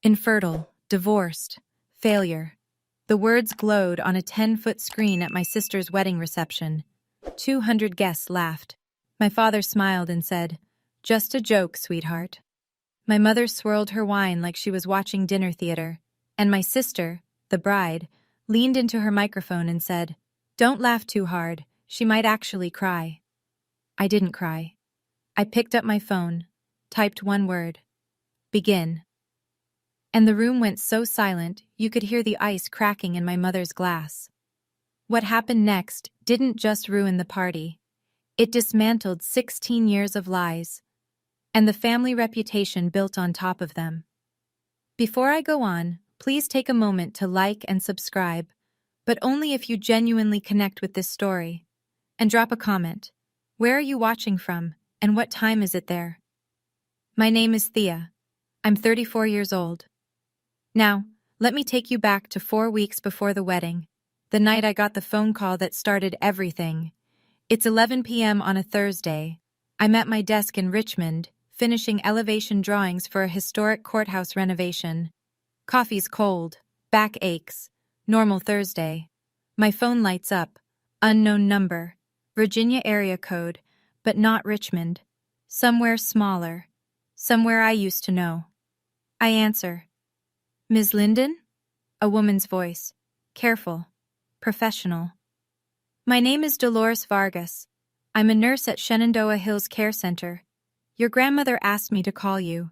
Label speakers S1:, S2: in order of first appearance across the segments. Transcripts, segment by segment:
S1: Infertile, divorced, failure. The words glowed on a 10-foot screen at my sister's wedding reception. 200 guests laughed. My father smiled and said, "Just a joke, sweetheart." My mother swirled her wine like she was watching dinner theater, and my sister, the bride, leaned into her microphone and said, "Don't laugh too hard, she might actually cry." I didn't cry. I picked up my phone, typed one word, "Begin." And the room went so silent you could hear the ice cracking in my mother's glass. What happened next didn't just ruin the party. It dismantled 16 years of lies, and the family reputation built on top of them. Before I go on, please take a moment to like and subscribe, but only if you genuinely connect with this story. And drop a comment. Where are you watching from, and what time is it there? My name is Thea. I'm 34 years old. Now, let me take you back to 4 weeks before the wedding, the night I got the phone call that started everything. It's 11 p.m. on a Thursday. I'm at my desk in Richmond, finishing elevation drawings for a historic courthouse renovation. Coffee's cold, back aches. Normal Thursday. My phone lights up. Unknown number. Virginia area code, but not Richmond. Somewhere smaller. Somewhere I used to know. I answer. "Ms. Linden?" A woman's voice. Careful. Professional. "My name is Dolores Vargas. I'm a nurse at Shenandoah Hills Care Center. Your grandmother asked me to call you."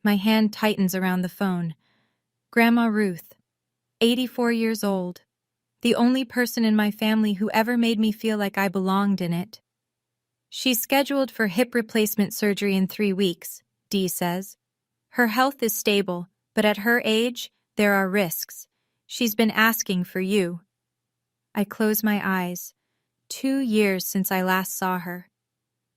S1: My hand tightens around the phone. Grandma Ruth, 84 years old. The only person in my family who ever made me feel like I belonged in it. "She's scheduled for hip replacement surgery in 3 weeks, Dee says. Her health is stable, but at her age, there are risks. She's been asking for you." I close my eyes. 2 years since I last saw her.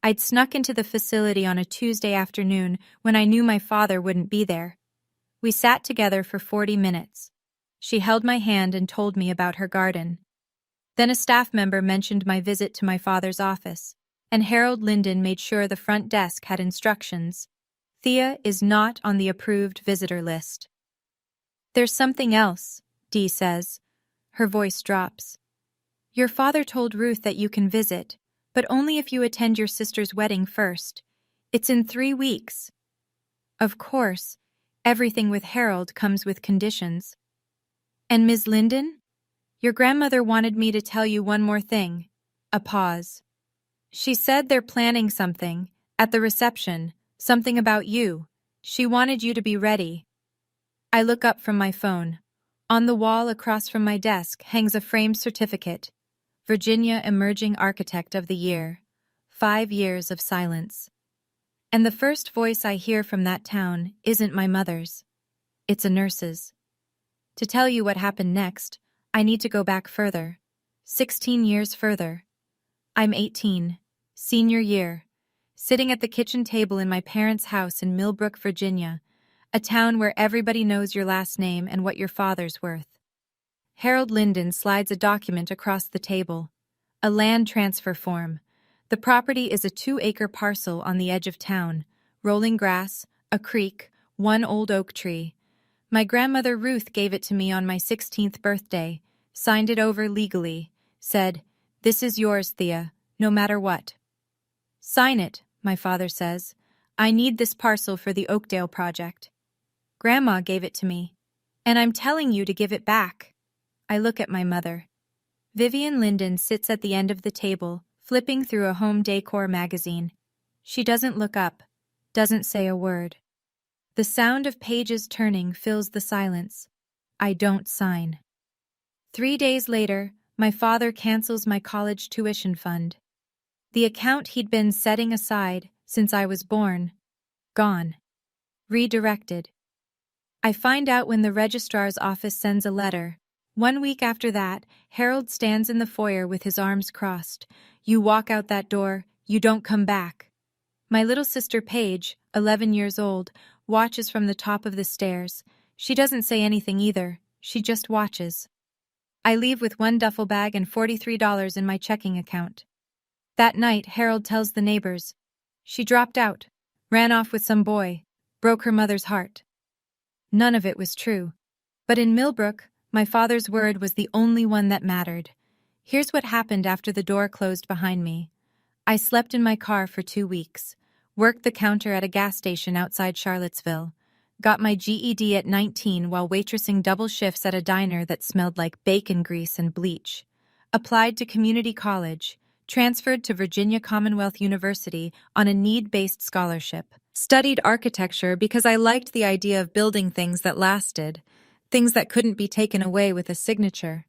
S1: I'd snuck into the facility on a Tuesday afternoon when I knew my father wouldn't be there. We sat together for 40 minutes. She held my hand and told me about her garden. Then a staff member mentioned my visit to my father's office, and Harold Linden made sure the front desk had instructions. Thea is not on the approved visitor list. "There's something else," Dee says. Her voice drops. "Your father told Ruth that you can visit, but only if you attend your sister's wedding first. It's in 3 weeks." Of course, everything with Harold comes with conditions. "And Ms. Linden? Your grandmother wanted me to tell you one more thing." A pause. "She said they're planning something, at the reception, something about you. She wanted you to be ready." I look up from my phone. On the wall across from my desk hangs a framed certificate. Virginia Emerging Architect of the Year. 5 years of silence. And the first voice I hear from that town isn't my mother's. It's a nurse's. To tell you what happened next, I need to go back further. 16 years further. I'm 18, senior year, sitting at the kitchen table in my parents' house in Millbrook, Virginia, a town where everybody knows your last name and what your father's worth. Harold Linden slides a document across the table. A land transfer form. The property is a 2-acre parcel on the edge of town. Rolling grass, a creek, one old oak tree. My grandmother Ruth gave it to me on my 16th birthday, signed it over legally, said, "This is yours, Thea, no matter what." "Sign it," my father says. "I need this parcel for the Oakdale project." "Grandma gave it to me, and I'm telling you to give it back." I look at my mother. Vivian Linden sits at the end of the table, flipping through a home decor magazine. She doesn't look up, doesn't say a word. The sound of pages turning fills the silence. I don't sign. 3 days later, my father cancels my college tuition fund. The account he'd been setting aside since I was born. Gone. Redirected. I find out when the registrar's office sends a letter. 1 week after that, Harold stands in the foyer with his arms crossed. "You walk out that door, you don't come back." My little sister Paige, 11 years old, watches from the top of the stairs. She doesn't say anything either, she just watches. I leave with 1 duffel bag and $43 in my checking account. That night, Harold tells the neighbors. "She dropped out, ran off with some boy, broke her mother's heart." None of it was true. But in Millbrook, my father's word was the only one that mattered. Here's what happened after the door closed behind me. I slept in my car for 2 weeks, worked the counter at a gas station outside Charlottesville, got my GED at 19 while waitressing double shifts at a diner that smelled like bacon grease and bleach, applied to community college, transferred to Virginia Commonwealth University on a need-based scholarship, studied architecture because I liked the idea of building things that lasted, things that couldn't be taken away with a signature.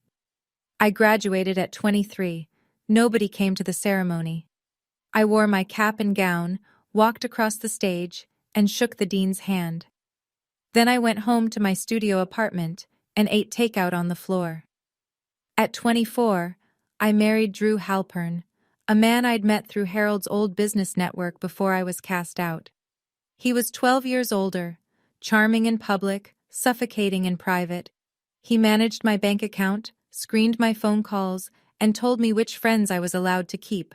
S1: I graduated at 23. Nobody came to the ceremony. I wore my cap and gown, walked across the stage, and shook the dean's hand. Then I went home to my studio apartment and ate takeout on the floor. At 24, I married Drew Halpern, a man I'd met through Harold's old business network before I was cast out. He was 12 years older, charming in public, suffocating in private. He managed my bank account, screened my phone calls, and told me which friends I was allowed to keep.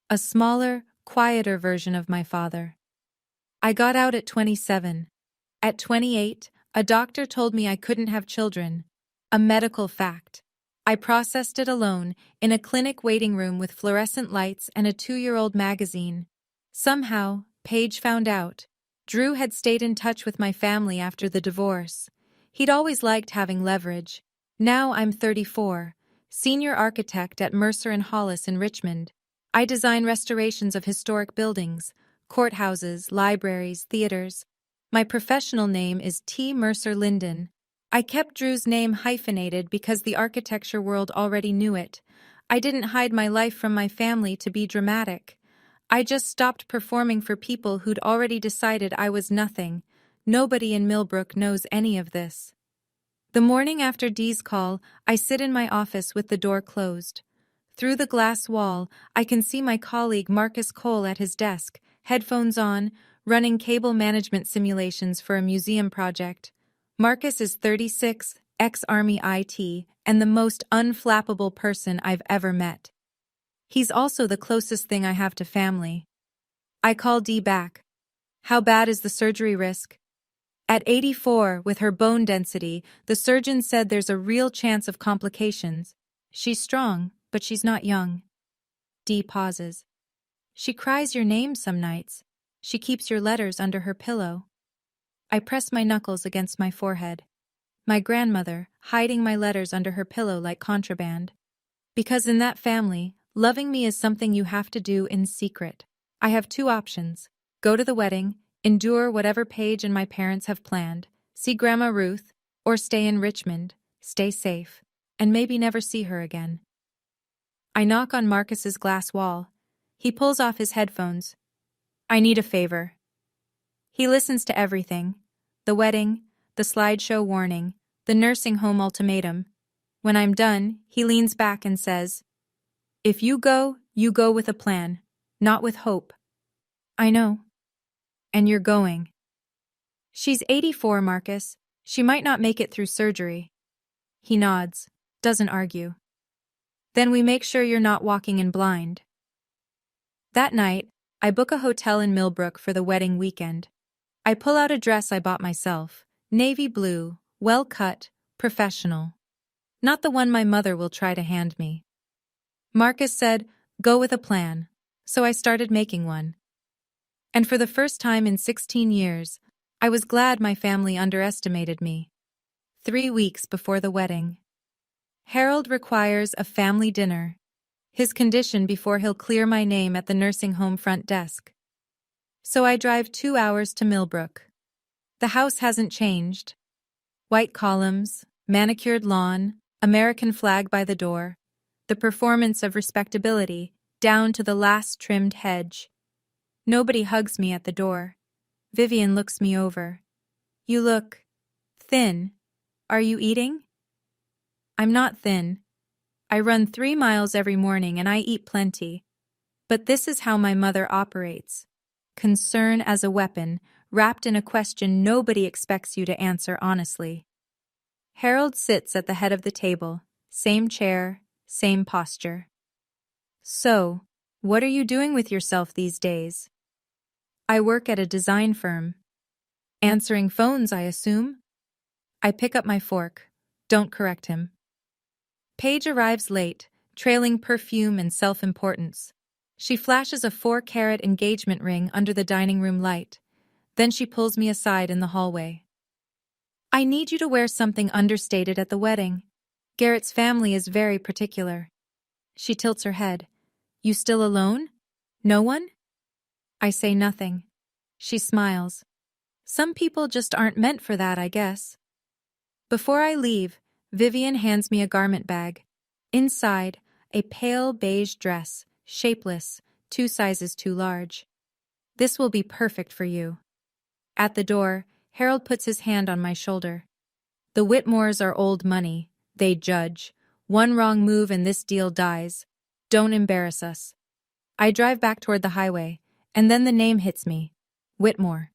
S1: A smaller, quieter version of my father. I got out at 27. At 28, a doctor told me I couldn't have children. A medical fact. I processed it alone, in a clinic waiting room with fluorescent lights and a 2-year-old magazine. Somehow, Paige found out. Drew had stayed in touch with my family after the divorce. He'd always liked having leverage. Now I'm 34, senior architect at Mercer & Hollis in Richmond. I design restorations of historic buildings, courthouses, libraries, theaters. My professional name is T. Mercer Linden. I kept Drew's name hyphenated because the architecture world already knew it. I didn't hide my life from my family to be dramatic. I just stopped performing for people who'd already decided I was nothing. Nobody in Millbrook knows any of this. The morning after Dee's call, I sit in my office with the door closed. Through the glass wall, I can see my colleague Marcus Cole at his desk, headphones on, running cable management simulations for a museum project. Marcus is 36, ex-Army IT, and the most unflappable person I've ever met. He's also the closest thing I have to family. I call Dee back. How bad is the surgery risk? At 84, with her bone density, the surgeon said there's a real chance of complications. She's strong, but she's not young. Dee pauses. She cries your name some nights. She keeps your letters under her pillow. I press my knuckles against my forehead. My grandmother, hiding my letters under her pillow like contraband. Because in that family, loving me is something you have to do in secret. I have 2 options. Go to the wedding, endure whatever Paige and my parents have planned, see Grandma Ruth, or stay in Richmond, stay safe, and maybe never see her again. I knock on Marcus's glass wall. He pulls off his headphones. I need a favor. He listens to everything. The wedding, the slideshow warning, the nursing home ultimatum. When I'm done, he leans back and says, "If you go with a plan, not with hope." I know. And you're going. She's 84, Marcus. She might not make it through surgery. He nods, doesn't argue. Then we make sure you're not walking in blind. That night, I book a hotel in Millbrook for the wedding weekend. I pull out a dress I bought myself, navy blue, well-cut, professional. Not the one my mother will try to hand me. Marcus said, "Go with a plan," so I started making one. And for the first time in 16 years, I was glad my family underestimated me. 3 weeks before the wedding. Harold requires a family dinner. His condition before he'll clear my name at the nursing home front desk. So I drive 2 hours to Millbrook. The house hasn't changed. White columns, manicured lawn, American flag by the door. The performance of respectability, down to the last trimmed hedge. Nobody hugs me at the door. Vivian looks me over. "You look thin. Are you eating?" I'm not thin. I run 3 miles every morning and I eat plenty. But this is how my mother operates. Concern as a weapon, wrapped in a question nobody expects you to answer honestly. Harold sits at the head of the table, same chair, same posture. "So, what are you doing with yourself these days?" "I work at a design firm." "Answering phones, I assume?" I pick up my fork. Don't correct him. Paige arrives late, trailing perfume and self-importance. She flashes a 4-carat engagement ring under the dining room light. Then she pulls me aside in the hallway. I need you to wear something understated at the wedding. Garrett's family is very particular. She tilts her head. You still alone? No one? I say nothing. She smiles. Some people just aren't meant for that, I guess. Before I leave, Vivian hands me a garment bag. Inside, a pale beige dress, shapeless, 2 sizes too large. This will be perfect for you. At the door, Harold puts his hand on my shoulder. The Whitmores are old money. They judge. One wrong move and this deal dies. Don't embarrass us. I drive back toward the highway, and then the name hits me. Whitmore.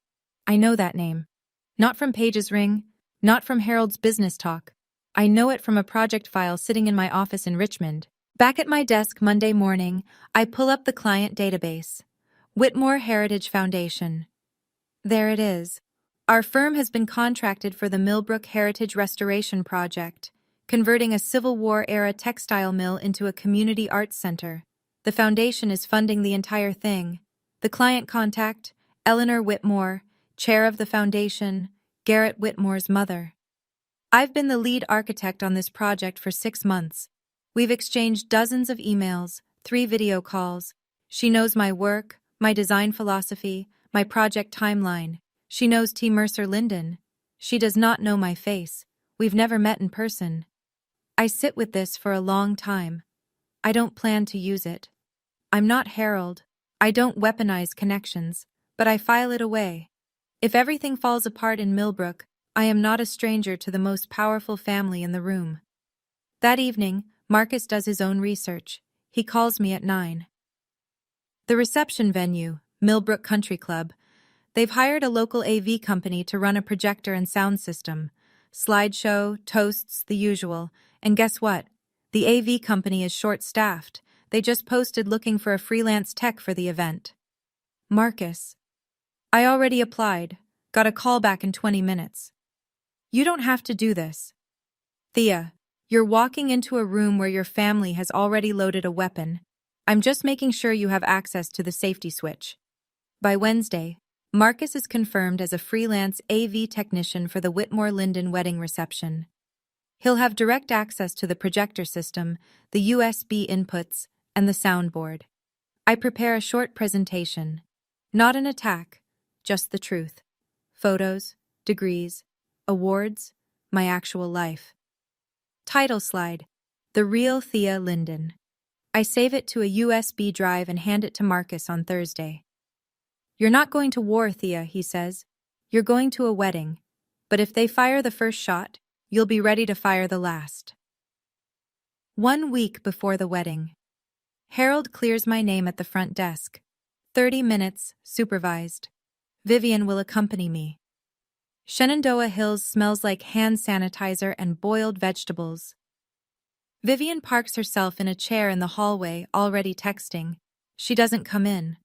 S1: I know that name. Not from Paige's ring, not from Harold's business talk. I know it from a project file sitting in my office in Richmond. Back at my desk Monday morning, I pull up the client database. Whitmore Heritage Foundation. There it is. Our firm has been contracted for the Millbrook Heritage Restoration Project, converting a Civil War-era textile mill into a community arts center. The foundation is funding the entire thing. The client contact, Eleanor Whitmore, chair of the foundation, Garrett Whitmore's mother. I've been the lead architect on this project for 6 months. We've exchanged dozens of emails, 3 video calls. She knows my work, my design philosophy, my project timeline. She knows T. Mercer Linden. She does not know my face. We've never met in person. I sit with this for a long time. I don't plan to use it. I'm not Harold. I don't weaponize connections, but I file it away. If everything falls apart in Millbrook, I am not a stranger to the most powerful family in the room. That evening, Marcus does his own research. He calls me at 9. The reception venue, Millbrook Country Club. They've hired a local AV company to run a projector and sound system. Slideshow, toasts, the usual. And guess what? The AV company is short-staffed. They just posted looking for a freelance tech for the event. Marcus. I already applied. Got a call back in 20 minutes. You don't have to do this. Thea, you're walking into a room where your family has already loaded a weapon. I'm just making sure you have access to the safety switch. By Wednesday, Marcus is confirmed as a freelance AV technician for the Whitmore Linden wedding reception. He'll have direct access to the projector system, the USB inputs, and the soundboard. I prepare a short presentation. Not an attack, just the truth. Photos, degrees, awards, my actual life. Title slide, The Real Thea Linden. I save it to a USB drive and hand it to Marcus on Thursday. You're not going to war, Thea, he says. You're going to a wedding. But if they fire the first shot, you'll be ready to fire the last. 1 week before the wedding. Harold clears my name at the front desk. 30 minutes, supervised. Vivian will accompany me. Shenandoah Hills smells like hand sanitizer and boiled vegetables. Vivian parks herself in a chair in the hallway, already texting. She doesn't come in.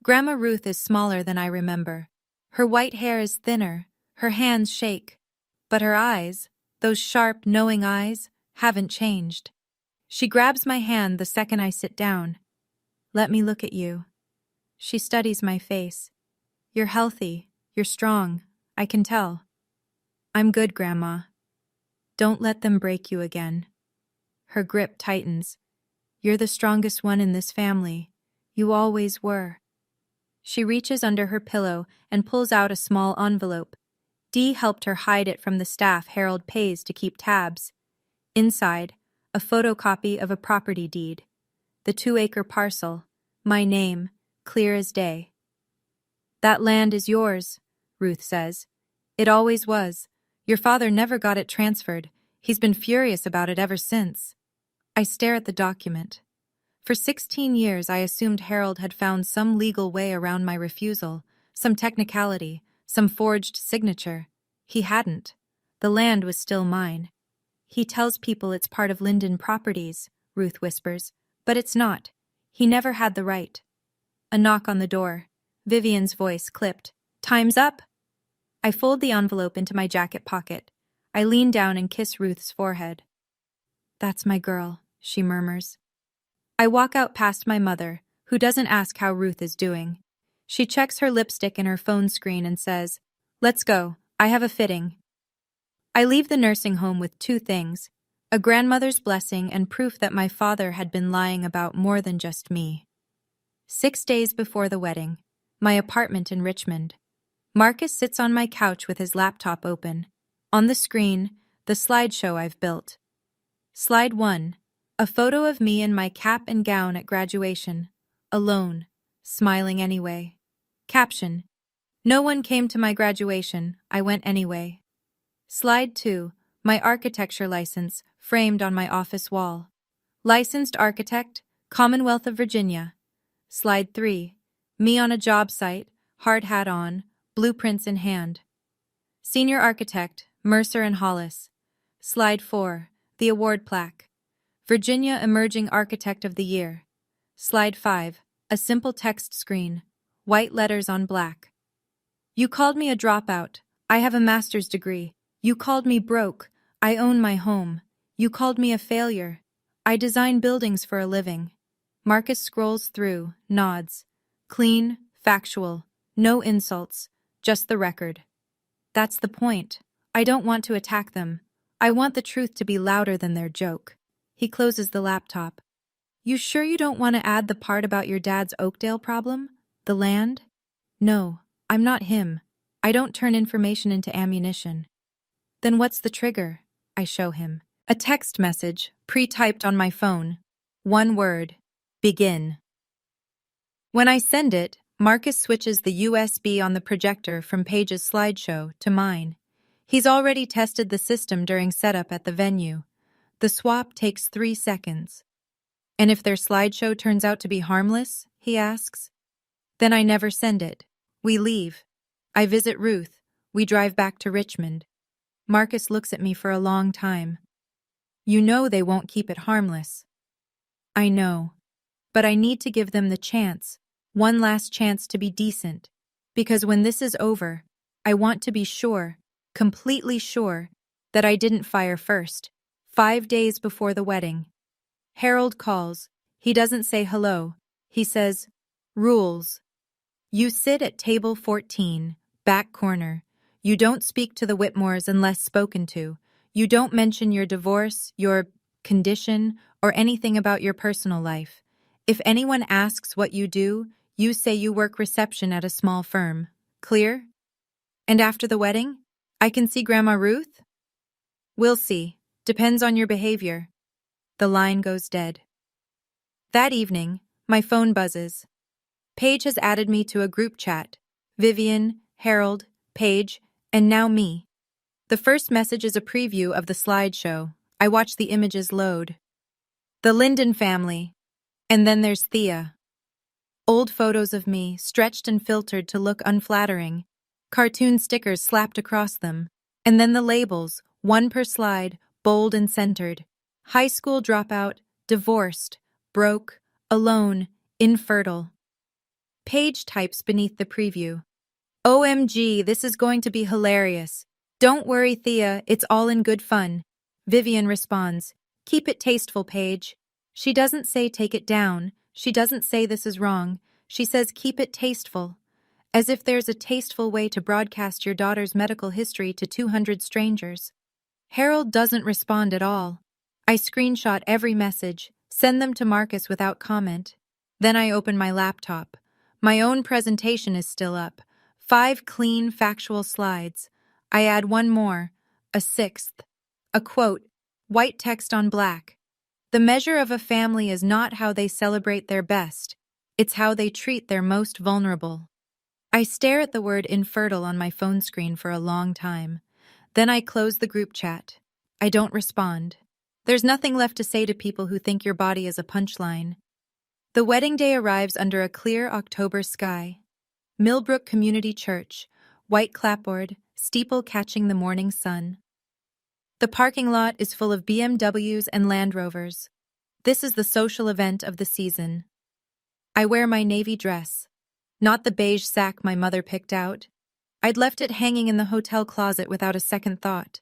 S1: Grandma Ruth is smaller than I remember. Her white hair is thinner, her hands shake. But her eyes, those sharp, knowing eyes, haven't changed. She grabs my hand the second I sit down. Let me look at you. She studies my face. You're healthy, you're strong, I can tell. I'm good, Grandma. Don't let them break you again. Her grip tightens. You're the strongest one in this family. You always were. She reaches under her pillow and pulls out a small envelope. Dee helped her hide it from the staff Harold pays to keep tabs. Inside, a photocopy of a property deed. The 2-acre parcel. My name, clear as day. That land is yours, Ruth says. It always was. Your father never got it transferred. He's been furious about it ever since. I stare at the document. For 16 years, I assumed Harold had found some legal way around my refusal, some technicality, some forged signature. He hadn't. The land was still mine. He tells people it's part of Linden Properties, Ruth whispers, but it's not. He never had the right. A knock on the door. Vivian's voice clipped. Time's up! I fold the envelope into my jacket pocket. I lean down and kiss Ruth's forehead. "That's my girl," she murmurs. I walk out past my mother, who doesn't ask how Ruth is doing. She checks her lipstick and her phone screen and says, "Let's go, I have a fitting." I leave the nursing home with two things: a grandmother's blessing and proof that my father had been lying about more than just me. 6 days before the wedding, my apartment in Richmond. Marcus sits on my couch with his laptop open. On the screen, the slideshow I've built. Slide 1. A photo of me in my cap and gown at graduation. Alone. Smiling anyway. Caption: "No one came to my graduation, I went anyway." Slide 2. My architecture license, framed on my office wall. Licensed architect, Commonwealth of Virginia. Slide 3. Me on a job site, hard hat on, blueprints in hand. Senior architect, Mercer and Hollis. Slide 4. The award plaque. Virginia Emerging Architect of the Year. Slide 5. A simple text screen. White letters on black. "You called me a dropout. I have a master's degree. You called me broke. I own my home. You called me a failure. I design buildings for a living." Marcus scrolls through, nods. Clean, factual, no insults, just the record. That's the point. I don't want to attack them. I want the truth to be louder than their joke. He closes the laptop. "You sure you don't want to add the part about your dad's Oakdale problem? The land?" "No, I'm not him. I don't turn information into ammunition." "Then what's the trigger?" I show him. A text message, pre-typed on my phone. One word: begin. When I send it, Marcus switches the USB on the projector from Paige's slideshow to mine. He's already tested the system during setup at the venue. The swap takes 3 seconds. "And if their slideshow turns out to be harmless?" he asks. "Then I never send it. We leave. I visit Ruth. We drive back to Richmond." Marcus looks at me for a long time. "You know they won't keep it harmless." "I know. But I need to give them the chance, one last chance to be decent. Because when this is over, I want to be sure, completely sure, that I didn't fire first, 5 days before the wedding." Harold calls. He doesn't say hello. He says, "Rules. You sit at table 14, back corner. You don't speak to the Whitmores unless spoken to. You don't mention your divorce, your condition, or anything about your personal life. If anyone asks what you do, you say you work reception at a small firm. Clear? And after the wedding, I can see Grandma Ruth?" "We'll see. Depends on your behavior." The line goes dead. That evening, my phone buzzes. Paige has added me to a group chat. Vivian, Harold, Paige, and now me. The first message is a preview of the slideshow. I watch the images load. The Linden family. And then there's Thea. Old photos of me, stretched and filtered to look unflattering. Cartoon stickers slapped across them. And then the labels, one per slide, bold and centered. High school dropout, divorced, broke, alone, infertile. Paige types beneath the preview. "OMG, this is going to be hilarious. Don't worry, Thea, it's all in good fun." Vivian responds, "Keep it tasteful, Paige." She doesn't say take it down. She doesn't say this is wrong. She says keep it tasteful. As if there's a tasteful way to broadcast your daughter's medical history to 200 strangers. Harold doesn't respond at all. I screenshot every message, send them to Marcus without comment. Then I open my laptop. My own presentation is still up. 5 clean, factual slides. I add one more, a 6th. A quote, white text on black. "The measure of a family is not how they celebrate their best. It's how they treat their most vulnerable." I stare at the word infertile on my phone screen for a long time. Then I close the group chat. I don't respond. There's nothing left to say to people who think your body is a punchline. The wedding day arrives under a clear October sky. Millbrook Community Church, white clapboard, steeple catching the morning sun. The parking lot is full of BMWs and Land Rovers. This is the social event of the season. I wear my navy dress, not the beige sack my mother picked out. I'd left it hanging in the hotel closet without a second thought.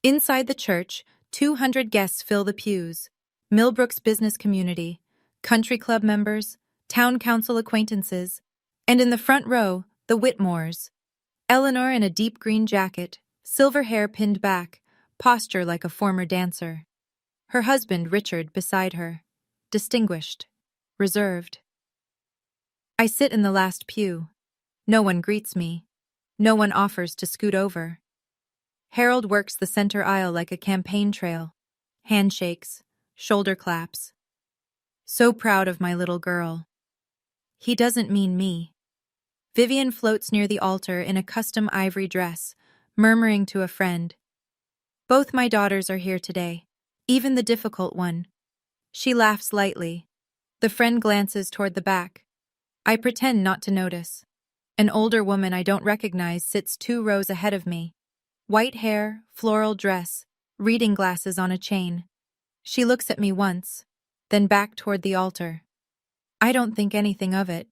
S1: Inside the church, 200 guests fill the pews. Millbrook's business community, country club members, town council acquaintances, and in the front row, the Whitmores. Eleanor in a deep green jacket, silver hair pinned back, posture like a former dancer. Her husband, Richard, beside her. Distinguished. Reserved. I sit in the last pew. No one greets me. No one offers to scoot over. Harold works the center aisle like a campaign trail. Handshakes, shoulder claps. So proud of my little girl. He doesn't mean me. Vivian floats near the altar in a custom ivory dress, murmuring to a friend. Both my daughters are here today, even the difficult one. She laughs lightly. The friend glances toward the back. I pretend not to notice. An older woman I don't recognize sits 2 rows ahead of me. White hair, floral dress, reading glasses on a chain. She looks at me once, then back toward the altar. I don't think anything of it.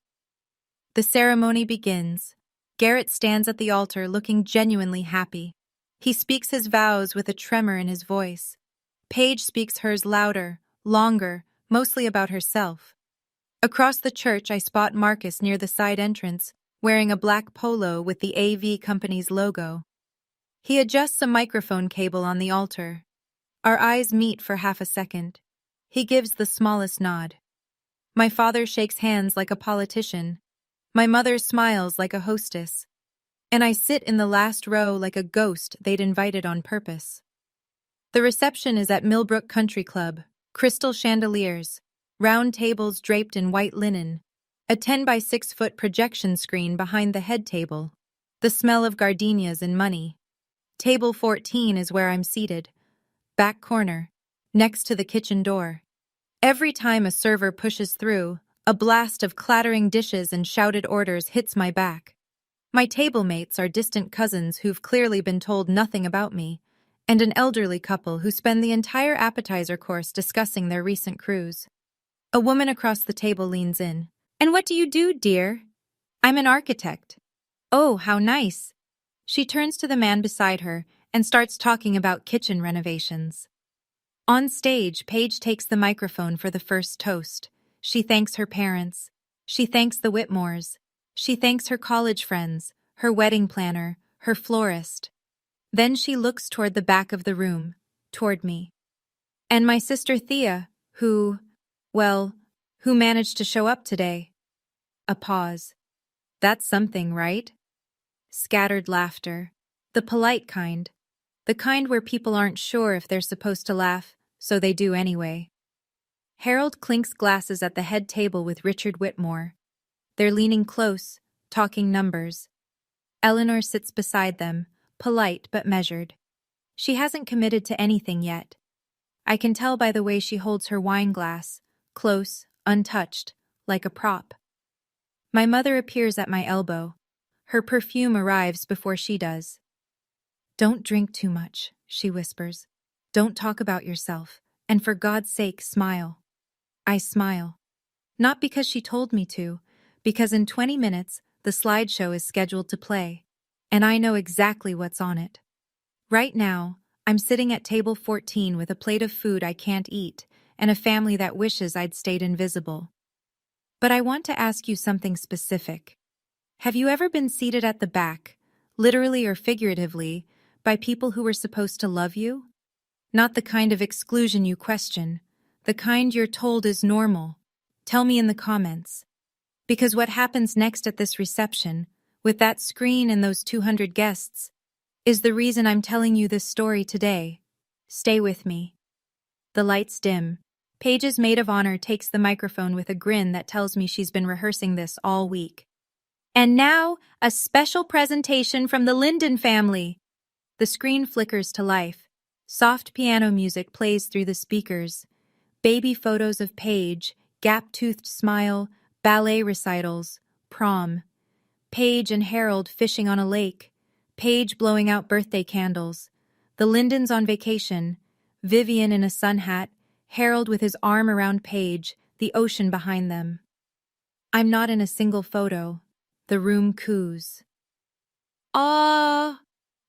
S1: The ceremony begins. Garrett stands at the altar looking genuinely happy. He speaks his vows with a tremor in his voice. Paige speaks hers louder, longer, mostly about herself. Across the church, I spot Marcus near the side entrance, wearing a black polo with the AV company's logo. He adjusts a microphone cable on the altar. Our eyes meet for half a second. He gives the smallest nod. My father shakes hands like a politician. My mother smiles like a hostess. And I sit in the last row like a ghost they'd invited on purpose. The reception is at Millbrook Country Club. Crystal chandeliers, round tables draped in white linen, a 10 by 6 foot projection screen behind the head table, the smell of gardenias and money. Table 14 is where I'm seated, back corner, next to the kitchen door. Every time a server pushes through, a blast of clattering dishes and shouted orders hits my back. My table mates are distant cousins who've clearly been told nothing about me, and an elderly couple who spend the entire appetizer course discussing their recent cruise. A woman across the table leans in. "And what do you do, dear?" "I'm an architect." "Oh, how nice." She turns to the man beside her and starts talking about kitchen renovations. On stage, Paige takes the microphone for the first toast. She thanks her parents. She thanks the Whitmores. She thanks her college friends, her wedding planner, her florist. Then she looks toward the back of the room, toward me. "And my sister Thea, who managed to show up today." A pause. "That's something, right?" Scattered laughter. The polite kind. The kind where people aren't sure if they're supposed to laugh, so they do anyway. Harold clinks glasses at the head table with Richard Whitmore. They're leaning close, talking numbers. Eleanor sits beside them, polite but measured. She hasn't committed to anything yet. I can tell by the way she holds her wine glass, close, untouched, like a prop. My mother appears at my elbow. Her perfume arrives before she does. "Don't drink too much," she whispers. "Don't talk about yourself, and for God's sake, smile." I smile. Not because she told me to, because in 20 minutes, the slideshow is scheduled to play, and I know exactly what's on it. Right now, I'm sitting at table 14 with a plate of food I can't eat and a family that wishes I'd stayed invisible. But I want to ask you something specific. Have you ever been seated at the back, literally or figuratively, by people who were supposed to love you? Not the kind of exclusion you question, the kind you're told is normal. Tell me in the comments. Because what happens next at this reception, with that screen and those 200 guests, is the reason I'm telling you this story today. Stay with me. The lights dim. Paige's maid of honor takes the microphone with a grin that tells me she's been rehearsing this all week. "And now, a special presentation from the Linden family." The screen flickers to life. Soft piano music plays through the speakers. Baby photos of Paige, gap-toothed smile, ballet recitals, prom. Paige and Harold fishing on a lake. Paige blowing out birthday candles. The Lindens on vacation. Vivian in a sun hat. Harold with his arm around Paige, the ocean behind them. I'm not in a single photo. The room coos. "Ah!"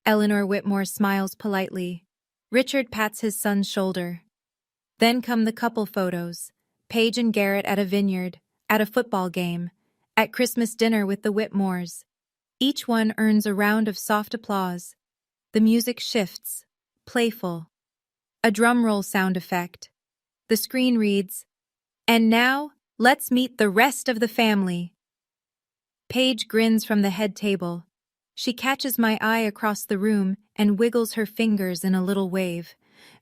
S1: Eleanor Whitmore smiles politely. Richard pats his son's shoulder. Then come the couple photos. Paige and Garrett at a vineyard, at a football game, at Christmas dinner with the Whitmores. Each one earns a round of soft applause. The music shifts, playful. A drum roll sound effect. The screen reads, "And now, let's meet the rest of the family." Paige grins from the head table. She catches my eye across the room and wiggles her fingers in a little wave.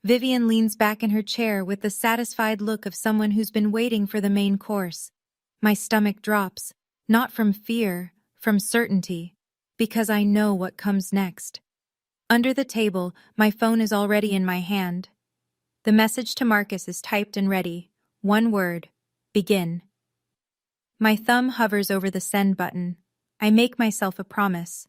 S1: Vivian leans back in her chair with the satisfied look of someone who's been waiting for the main course. My stomach drops, not from fear, from certainty, because I know what comes next. Under the table, my phone is already in my hand. The message to Marcus is typed and ready. One word: begin. My thumb hovers over the send button. I make myself a promise.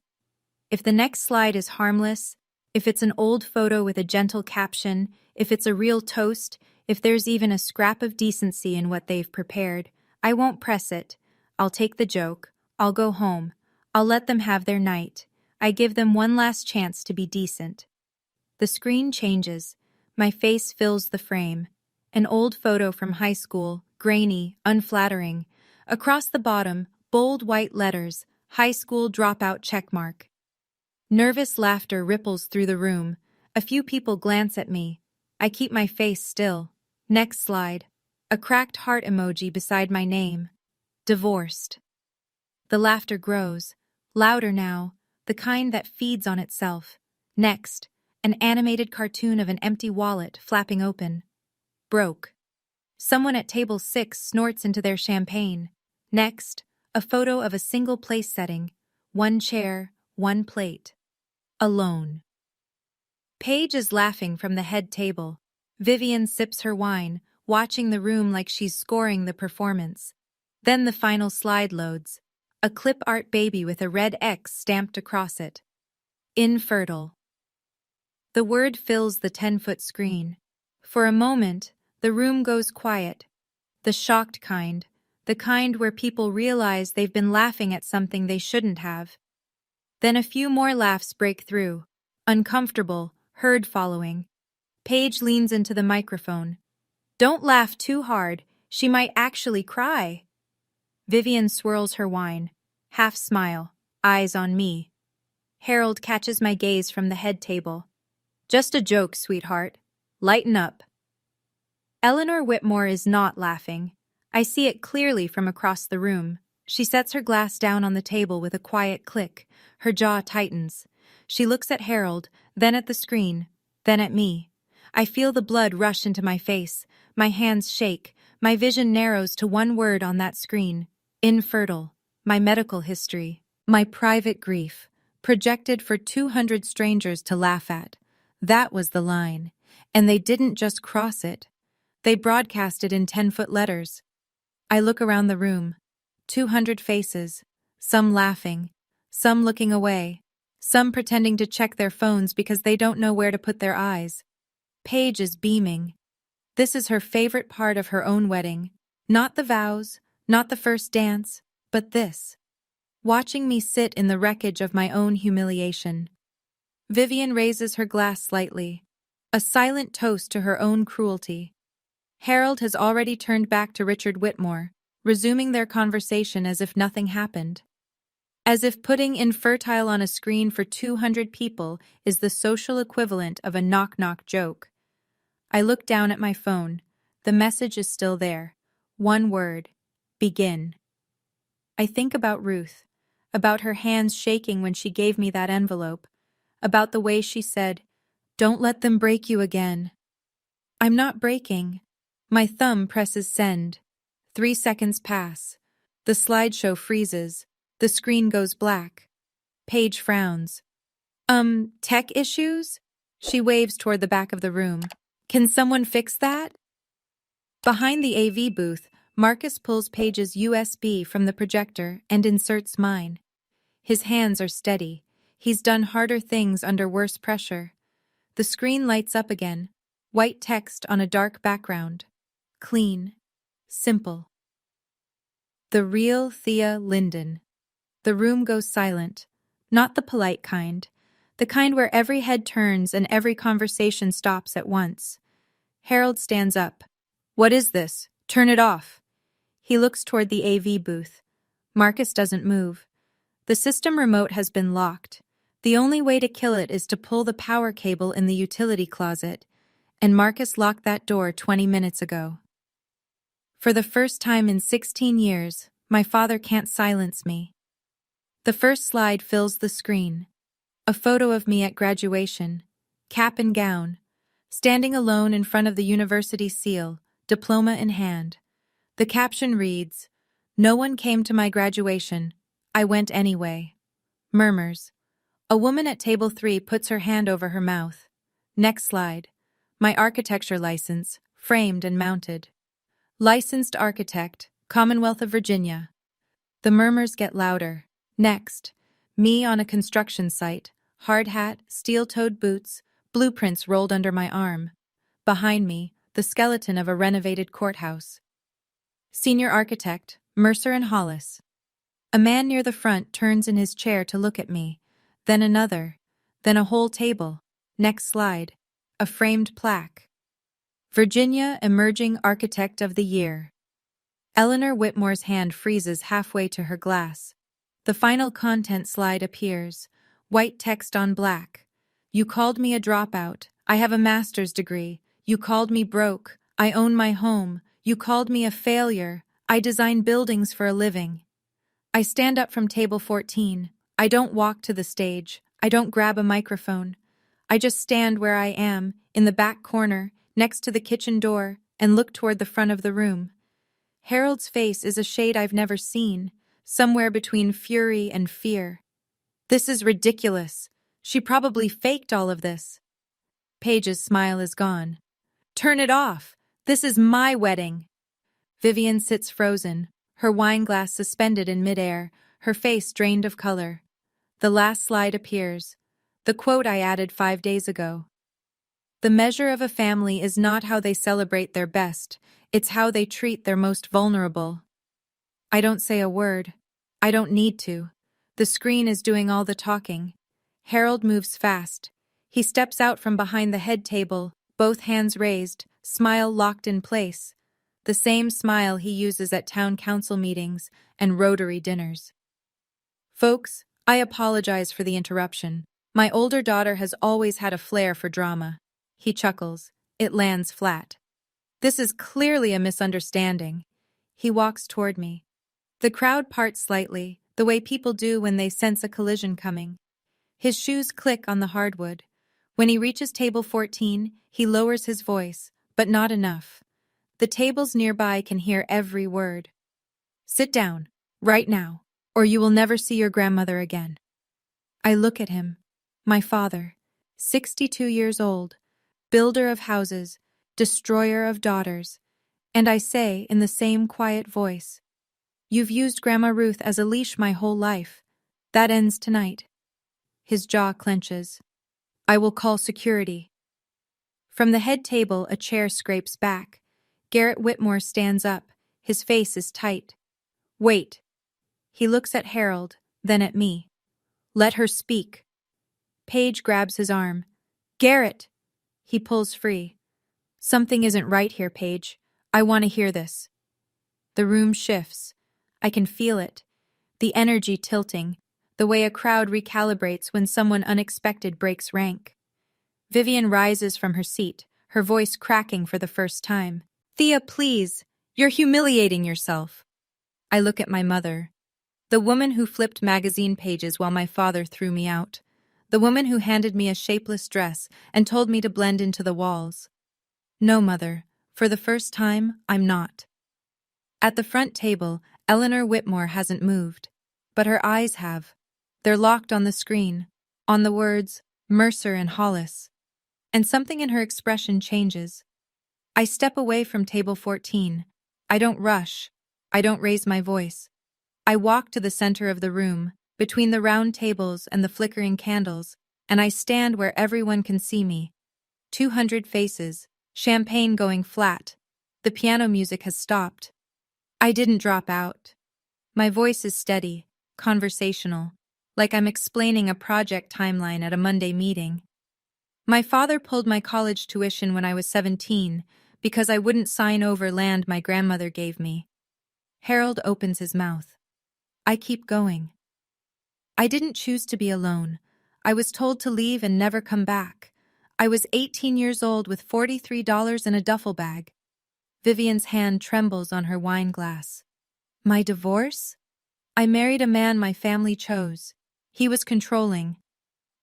S1: If the next slide is harmless, if it's an old photo with a gentle caption, if it's a real toast, if there's even a scrap of decency in what they've prepared, I won't press it. I'll take the joke. I'll go home. I'll let them have their night. I give them one last chance to be decent. The screen changes. My face fills the frame. An old photo from high school, grainy, unflattering. Across the bottom, bold white letters, high school dropout checkmark. Nervous laughter ripples through the room. A few people glance at me. I keep my face still. Next slide. A cracked heart emoji beside my name. Divorced. The laughter grows. Louder now, the kind that feeds on itself. Next, an animated cartoon of an empty wallet flapping open. Broke. Someone at table 6 snorts into their champagne. Next, a photo of a single place setting. One chair, one plate. Alone. Paige is laughing from the head table. Vivian sips her wine, watching the room like she's scoring the performance. Then the final slide loads. A clip art baby with a red X stamped across it. Infertile. The word fills the 10-foot screen. For a moment, the room goes quiet. The shocked kind. The kind where people realize they've been laughing at something they shouldn't have. Then a few more laughs break through. Uncomfortable, herd following. Paige leans into the microphone. "Don't laugh too hard. She might actually cry." Vivian swirls her wine. Half smile, eyes on me. Harold catches my gaze from the head table. "Just a joke, sweetheart. Lighten up." Eleanor Whitmore is not laughing. I see it clearly from across the room. She sets her glass down on the table with a quiet click. Her jaw tightens. She looks at Harold, then at the screen, then at me. I feel the blood rush into my face. My hands shake. My vision narrows to one word on that screen. Infertile. My medical history. My private grief. Projected for 200 strangers to laugh at. That was the line. And they didn't just cross it. They broadcast it in 10-foot letters. I look around the room. 200 faces. Some laughing. Some looking away. Some pretending to check their phones because they don't know where to put their eyes. Paige is beaming. This is her favorite part of her own wedding. Not the vows, not the first dance, but this. Watching me sit in the wreckage of my own humiliation. Vivian raises her glass slightly. A silent toast to her own cruelty. Harold has already turned back to Richard Whitmore, resuming their conversation as if nothing happened. As if putting infertile on a screen for 200 people is the social equivalent of a knock-knock joke. I look down at my phone. The message is still there. One word. Begin. I think about Ruth, about her hands shaking when she gave me that envelope, about the way she said, "Don't let them break you again." I'm not breaking. My thumb presses send. 3 seconds pass. The slideshow freezes. The screen goes black. Paige frowns. Tech issues?" She waves toward the back of the room. "Can someone fix that?" Behind the AV booth, Marcus pulls Paige's USB from the projector and inserts mine. His hands are steady. He's done harder things under worse pressure. The screen lights up again. White text on a dark background. Clean. Simple. The real Thea Linden. The room goes silent. Not the polite kind. The kind where every head turns and every conversation stops at once. Harold stands up. What is this? Turn it off. He looks toward the AV booth. Marcus doesn't move. The system remote has been locked. The only way to kill it is to pull the power cable in the utility closet, and Marcus locked that door 20 minutes ago. For the first time in 16 years, my father can't silence me. The first slide fills the screen. A photo of me at graduation, cap and gown, standing alone in front of the university seal, diploma in hand. The caption reads, "No one came to my graduation. I went anyway." Murmurs. A woman at table 3 puts her hand over her mouth. Next slide. My architecture license, framed and mounted. Licensed architect, Commonwealth of Virginia. The murmurs get louder. Next. Me on a construction site, hard hat, steel-toed boots, blueprints rolled under my arm. Behind me, the skeleton of a renovated courthouse. Senior architect, Mercer and Hollis. A man near the front turns in his chair to look at me, then another, then a whole table. Next slide. A framed plaque. Virginia Emerging Architect of the Year. Eleanor Whitmore's hand freezes halfway to her glass. The final content slide appears, white text on black. You called me a dropout. I have a master's degree. You called me broke. I own my home. You called me a failure. I design buildings for a living. I stand up from table 14. I don't walk to the stage. I don't grab a microphone. I just stand where I am, in the back corner, next to the kitchen door, and look toward the front of the room. Harold's face is a shade I've never seen, somewhere between fury and fear. This is ridiculous. She probably faked all of this. Paige's smile is gone. Turn it off. This is my wedding. Vivian sits frozen, her wine glass suspended in midair, her face drained of color. The last slide appears. The quote I added 5 days ago. The measure of a family is not how they celebrate their best, it's how they treat their most vulnerable. I don't say a word. I don't need to. The screen is doing all the talking. Harold moves fast. He steps out from behind the head table, both hands raised, smile locked in place. The same smile he uses at town council meetings and Rotary dinners. Folks, I apologize for the interruption. My older daughter has always had a flair for drama. He chuckles. It lands flat. This is clearly a misunderstanding. He walks toward me. The crowd parts slightly, the way people do when they sense a collision coming. His shoes click on the hardwood. When he reaches table 14, he lowers his voice, but not enough. The tables nearby can hear every word. Sit down, right now, or you will never see your grandmother again. I look at him. My father, 62 years old, builder of houses, destroyer of daughters, and I say in the same quiet voice, "You've used Grandma Ruth as a leash my whole life. That ends tonight." His jaw clenches. I will call security. From the head table, a chair scrapes back. Garrett Whitmore stands up. His face is tight. Wait. He looks at Harold, then at me. Let her speak. Paige grabs his arm. Garrett! He pulls free. Something isn't right here, Paige. I want to hear this. The room shifts. I can feel it. The energy tilting, the way a crowd recalibrates when someone unexpected breaks rank. Vivian rises from her seat, her voice cracking for the first time. Thea, please. You're humiliating yourself. I look at my mother. The woman who flipped magazine pages while my father threw me out. The woman who handed me a shapeless dress and told me to blend into the walls. No, Mother. For the first time, I'm not. At the front table, Eleanor Whitmore hasn't moved. But her eyes have. They're locked on the screen, on the words, Mercer and Hollis. And something in her expression changes. I step away from table 14. I don't rush. I don't raise my voice. I walk to the center of the room, between the round tables and the flickering candles, and I stand where everyone can see me. 200 faces, champagne going flat. The piano music has stopped. I didn't drop out. My voice is steady, conversational. like I'm explaining a project timeline at a Monday meeting. My father pulled my college tuition when I was 17 because I wouldn't sign over land my grandmother gave me. Harold opens his mouth. I keep going. I didn't choose to be alone. I was told to leave and never come back. I was 18 years old with $43 in a duffel bag. Vivian's hand trembles on her wine glass. My divorce? I married a man my family chose. He was controlling.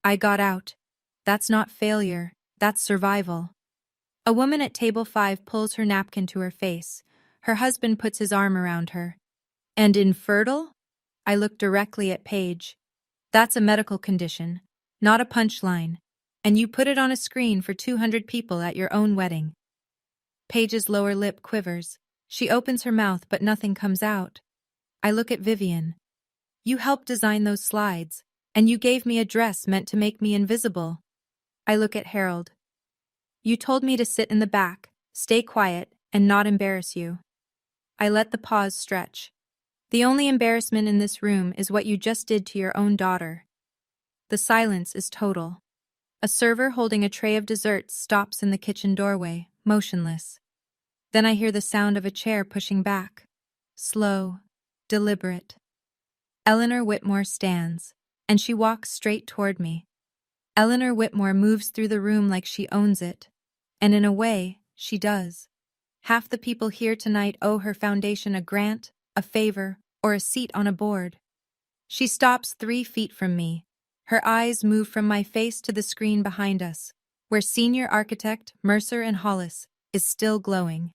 S1: I got out. That's not failure, that's survival. A woman at table 5 pulls her napkin to her face. Her husband puts his arm around her. And infertile? I look directly at Paige. That's a medical condition, not a punchline. And you put it on a screen for 200 people at your own wedding. Paige's lower lip quivers. She opens her mouth but nothing comes out. I look at Vivian. You helped design those slides, and you gave me a dress meant to make me invisible. I look at Harold. You told me to sit in the back, stay quiet, and not embarrass you. I let the pause stretch. The only embarrassment in this room is what you just did to your own daughter. The silence is total. A server holding a tray of desserts stops in the kitchen doorway, motionless. Then I hear the sound of a chair pushing back. Slow, deliberate. Eleanor Whitmore stands, and she walks straight toward me. Eleanor Whitmore moves through the room like she owns it. And in a way, she does. Half the people here tonight owe her foundation a grant, a favor, or a seat on a board. She stops 3 feet from me. Her eyes move from my face to the screen behind us, where senior architect Mercer and Hollis is still glowing.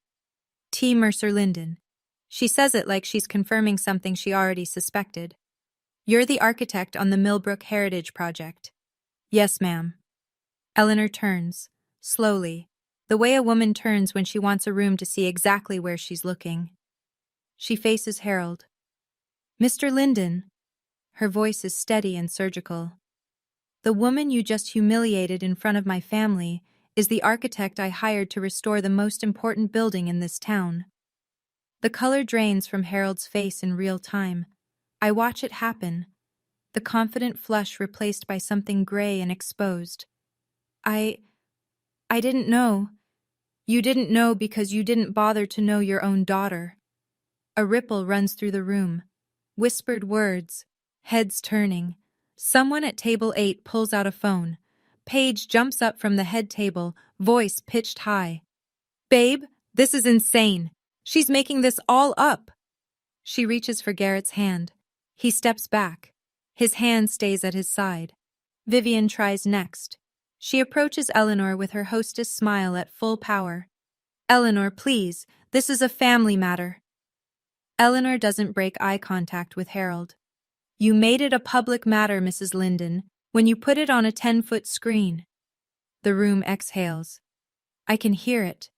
S1: T. Mercer Linden. She says it like she's confirming something she already suspected. You're the architect on the Millbrook Heritage Project. Yes, ma'am. Eleanor turns, slowly, the way a woman turns when she wants a room to see exactly where she's looking. She faces Harold. Mr. Linden. Her voice is steady and surgical. The woman you just humiliated in front of my family is the architect I hired to restore the most important building in this town. The color drains from Harold's face in real time. I watch it happen, the confident flush replaced by something gray and exposed. I didn't know. You didn't know because you didn't bother to know your own daughter. A ripple runs through the room. Whispered words, heads turning. Someone at table 8 pulls out a phone. Paige jumps up from the head table, voice pitched high. Babe, this is insane. She's making this all up. She reaches for Garrett's hand. He steps back. His hand stays at his side. Vivian tries next. She approaches Eleanor with her hostess smile at full power. Eleanor, please, this is a family matter. Eleanor doesn't break eye contact with Harold. You made it a public matter, Mrs. Linden, when you put it on a 10-foot screen. The room exhales. I can hear it.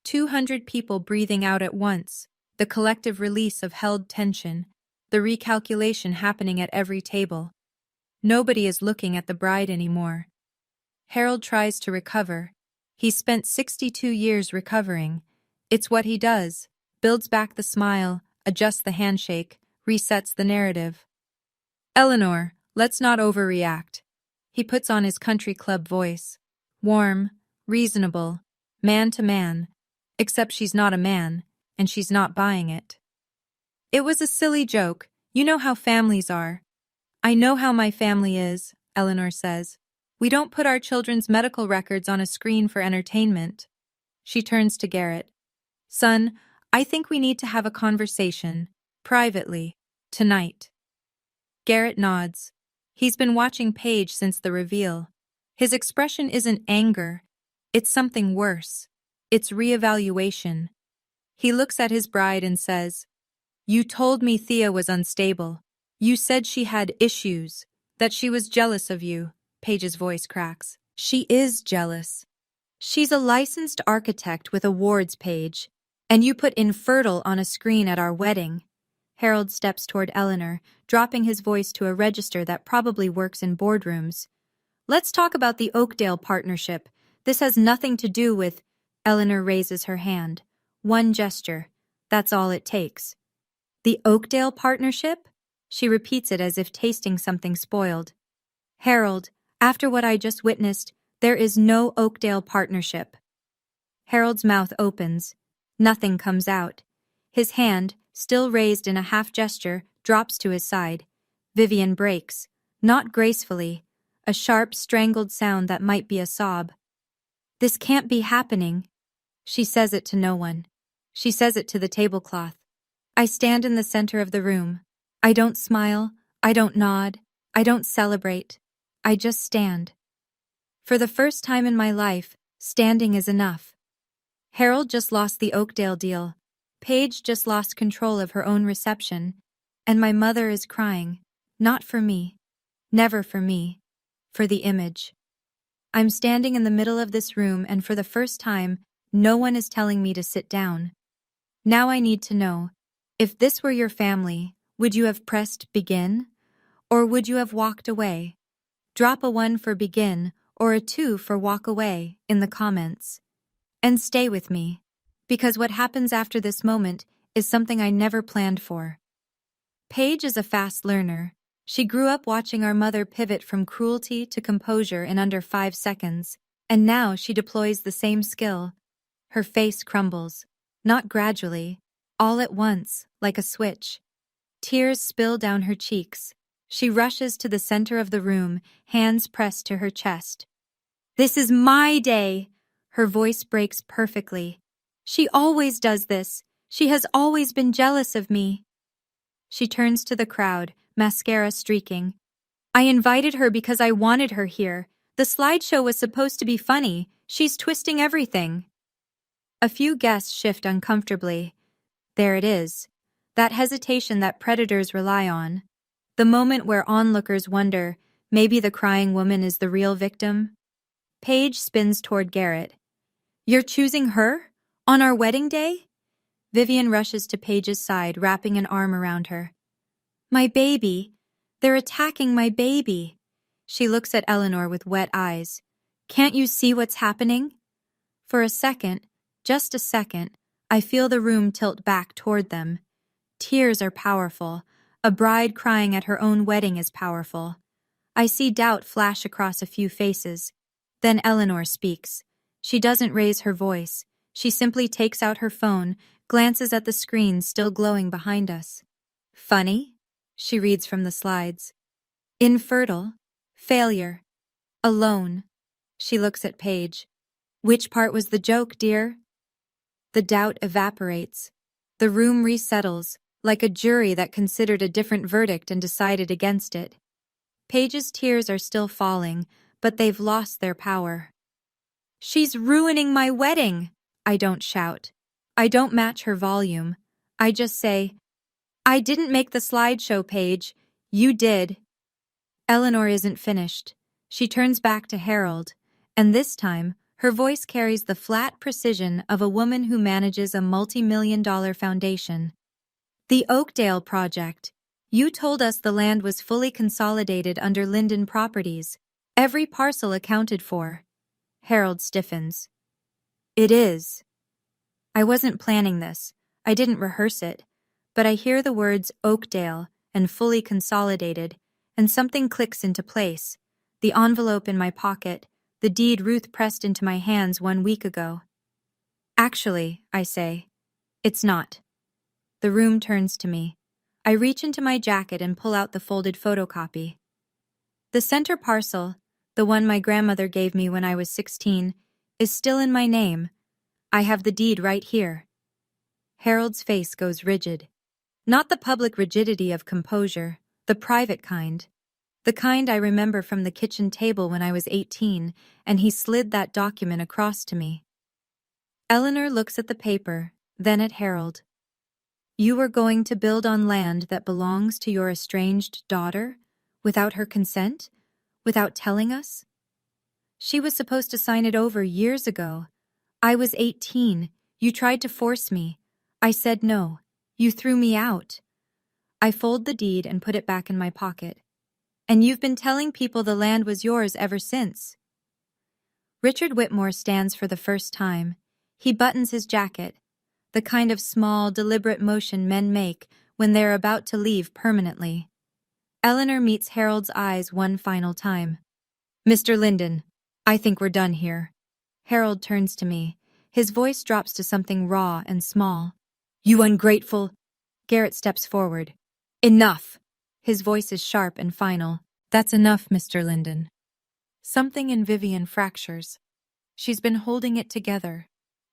S1: 200 people breathing out at once, the collective release of held tension, the recalculation happening at every table. Nobody is looking at the bride anymore. Harold tries to recover. He's spent 62 years recovering. It's what he does. Builds back the smile, adjusts the handshake, resets the narrative. Eleanor, let's not overreact. He puts on his country club voice. Warm, reasonable, man to man. Except she's not a man, and she's not buying it. It was a silly joke. You know how families are. I know how my family is, Eleanor says. We don't put our children's medical records on a screen for entertainment. She turns to Garrett. Son, I think we need to have a conversation, privately, tonight. Garrett nods. He's been watching Paige since the reveal. His expression isn't anger. It's something worse. It's reevaluation. He looks at his bride and says, You told me Thea was unstable. You said she had issues, that she was jealous of you. Paige's voice cracks. She is jealous. She's a licensed architect with awards, Paige, and you put infertile on a screen at our wedding. Harold steps toward Eleanor, dropping his voice to a register that probably works in boardrooms. Let's talk about the Oakdale partnership. This has nothing to do with... Eleanor raises her hand. One gesture. That's all it takes. The Oakdale partnership? She repeats it as if tasting something spoiled. Harold, after what I just witnessed, there is no Oakdale partnership. Harold's mouth opens. Nothing comes out. His hand, still raised in a half gesture, drops to his side. Vivian breaks, not gracefully, a sharp, strangled sound that might be a sob. This can't be happening. She says it to no one. She says it to the tablecloth. I stand in the center of the room. I don't smile. I don't nod. I don't celebrate. I just stand. For the first time in my life, standing is enough. Harold just lost the Oakdale deal. Paige just lost control of her own reception. And my mother is crying. Not for me. Never for me. For the image. I'm standing in the middle of this room, and for the first time, no one is telling me to sit down. Now I need to know, if this were your family, would you have pressed begin? Or would you have walked away? Drop a 1 for begin or a 2 for walk away in the comments. And stay with me, because what happens after this moment is something I never planned for. Paige is a fast learner. She grew up watching our mother pivot from cruelty to composure in under 5 seconds, and now she deploys the same skill. Her face crumbles, not gradually, all at once, like a switch. Tears spill down her cheeks. She rushes to the center of the room, hands pressed to her chest. This is my day! Her voice breaks perfectly. She always does this. She has always been jealous of me. She turns to the crowd, mascara streaking. I invited her because I wanted her here. The slideshow was supposed to be funny. She's twisting everything. A few guests shift uncomfortably. There it is. That hesitation that predators rely on. The moment where onlookers wonder, maybe the crying woman is the real victim. Paige spins toward Garrett. You're choosing her? On our wedding day? Vivian rushes to Paige's side, wrapping an arm around her. My baby. They're attacking my baby. She looks at Eleanor with wet eyes. Can't you see what's happening? For a second, just a second, I feel the room tilt back toward them. Tears are powerful. A bride crying at her own wedding is powerful. I see doubt flash across a few faces. Then Eleanor speaks. She doesn't raise her voice. She simply takes out her phone, glances at the screen still glowing behind us. Funny? She reads from the slides. Infertile. Failure. Alone. She looks at Paige. Which part was the joke, dear? The doubt evaporates. The room resettles, like a jury that considered a different verdict and decided against it. Paige's tears are still falling, but they've lost their power. She's ruining my wedding! I don't shout. I don't match her volume. I just say, I didn't make the slideshow, Paige. You did. Eleanor isn't finished. She turns back to Harold, and this time, her voice carries the flat precision of a woman who manages a multi-million-dollar foundation. The Oakdale Project. You told us the land was fully consolidated under Linden Properties. Every parcel accounted for. Harold stiffens. It is. I wasn't planning this. I didn't rehearse it. But I hear the words Oakdale and fully consolidated, and something clicks into place. The envelope in my pocket, the deed Ruth pressed into my hands 1 week ago. Actually, I say, it's not. The room turns to me. I reach into my jacket and pull out the folded photocopy. The center parcel, the one my grandmother gave me when I was 16, is still in my name. I have the deed right here. Harold's face goes rigid. Not the public rigidity of composure, the private kind. The kind I remember from the kitchen table when I was 18, and he slid that document across to me. Eleanor looks at the paper, then at Harold. You were going to build on land that belongs to your estranged daughter, without her consent, without telling us? She was supposed to sign it over years ago. I was 18. You tried to force me. I said no. You threw me out. I fold the deed and put it back in my pocket. And you've been telling people the land was yours ever since. Richard Whitmore stands for the first time. He buttons his jacket, the kind of small, deliberate motion men make when they're about to leave permanently. Eleanor meets Harold's eyes one final time. Mr. Linden, I think we're done here. Harold turns to me. His voice drops to something raw and small. You ungrateful. Garrett steps forward. Enough. His voice is sharp and final. That's enough, Mr. Linden. Something in Vivian fractures. She's been holding it together.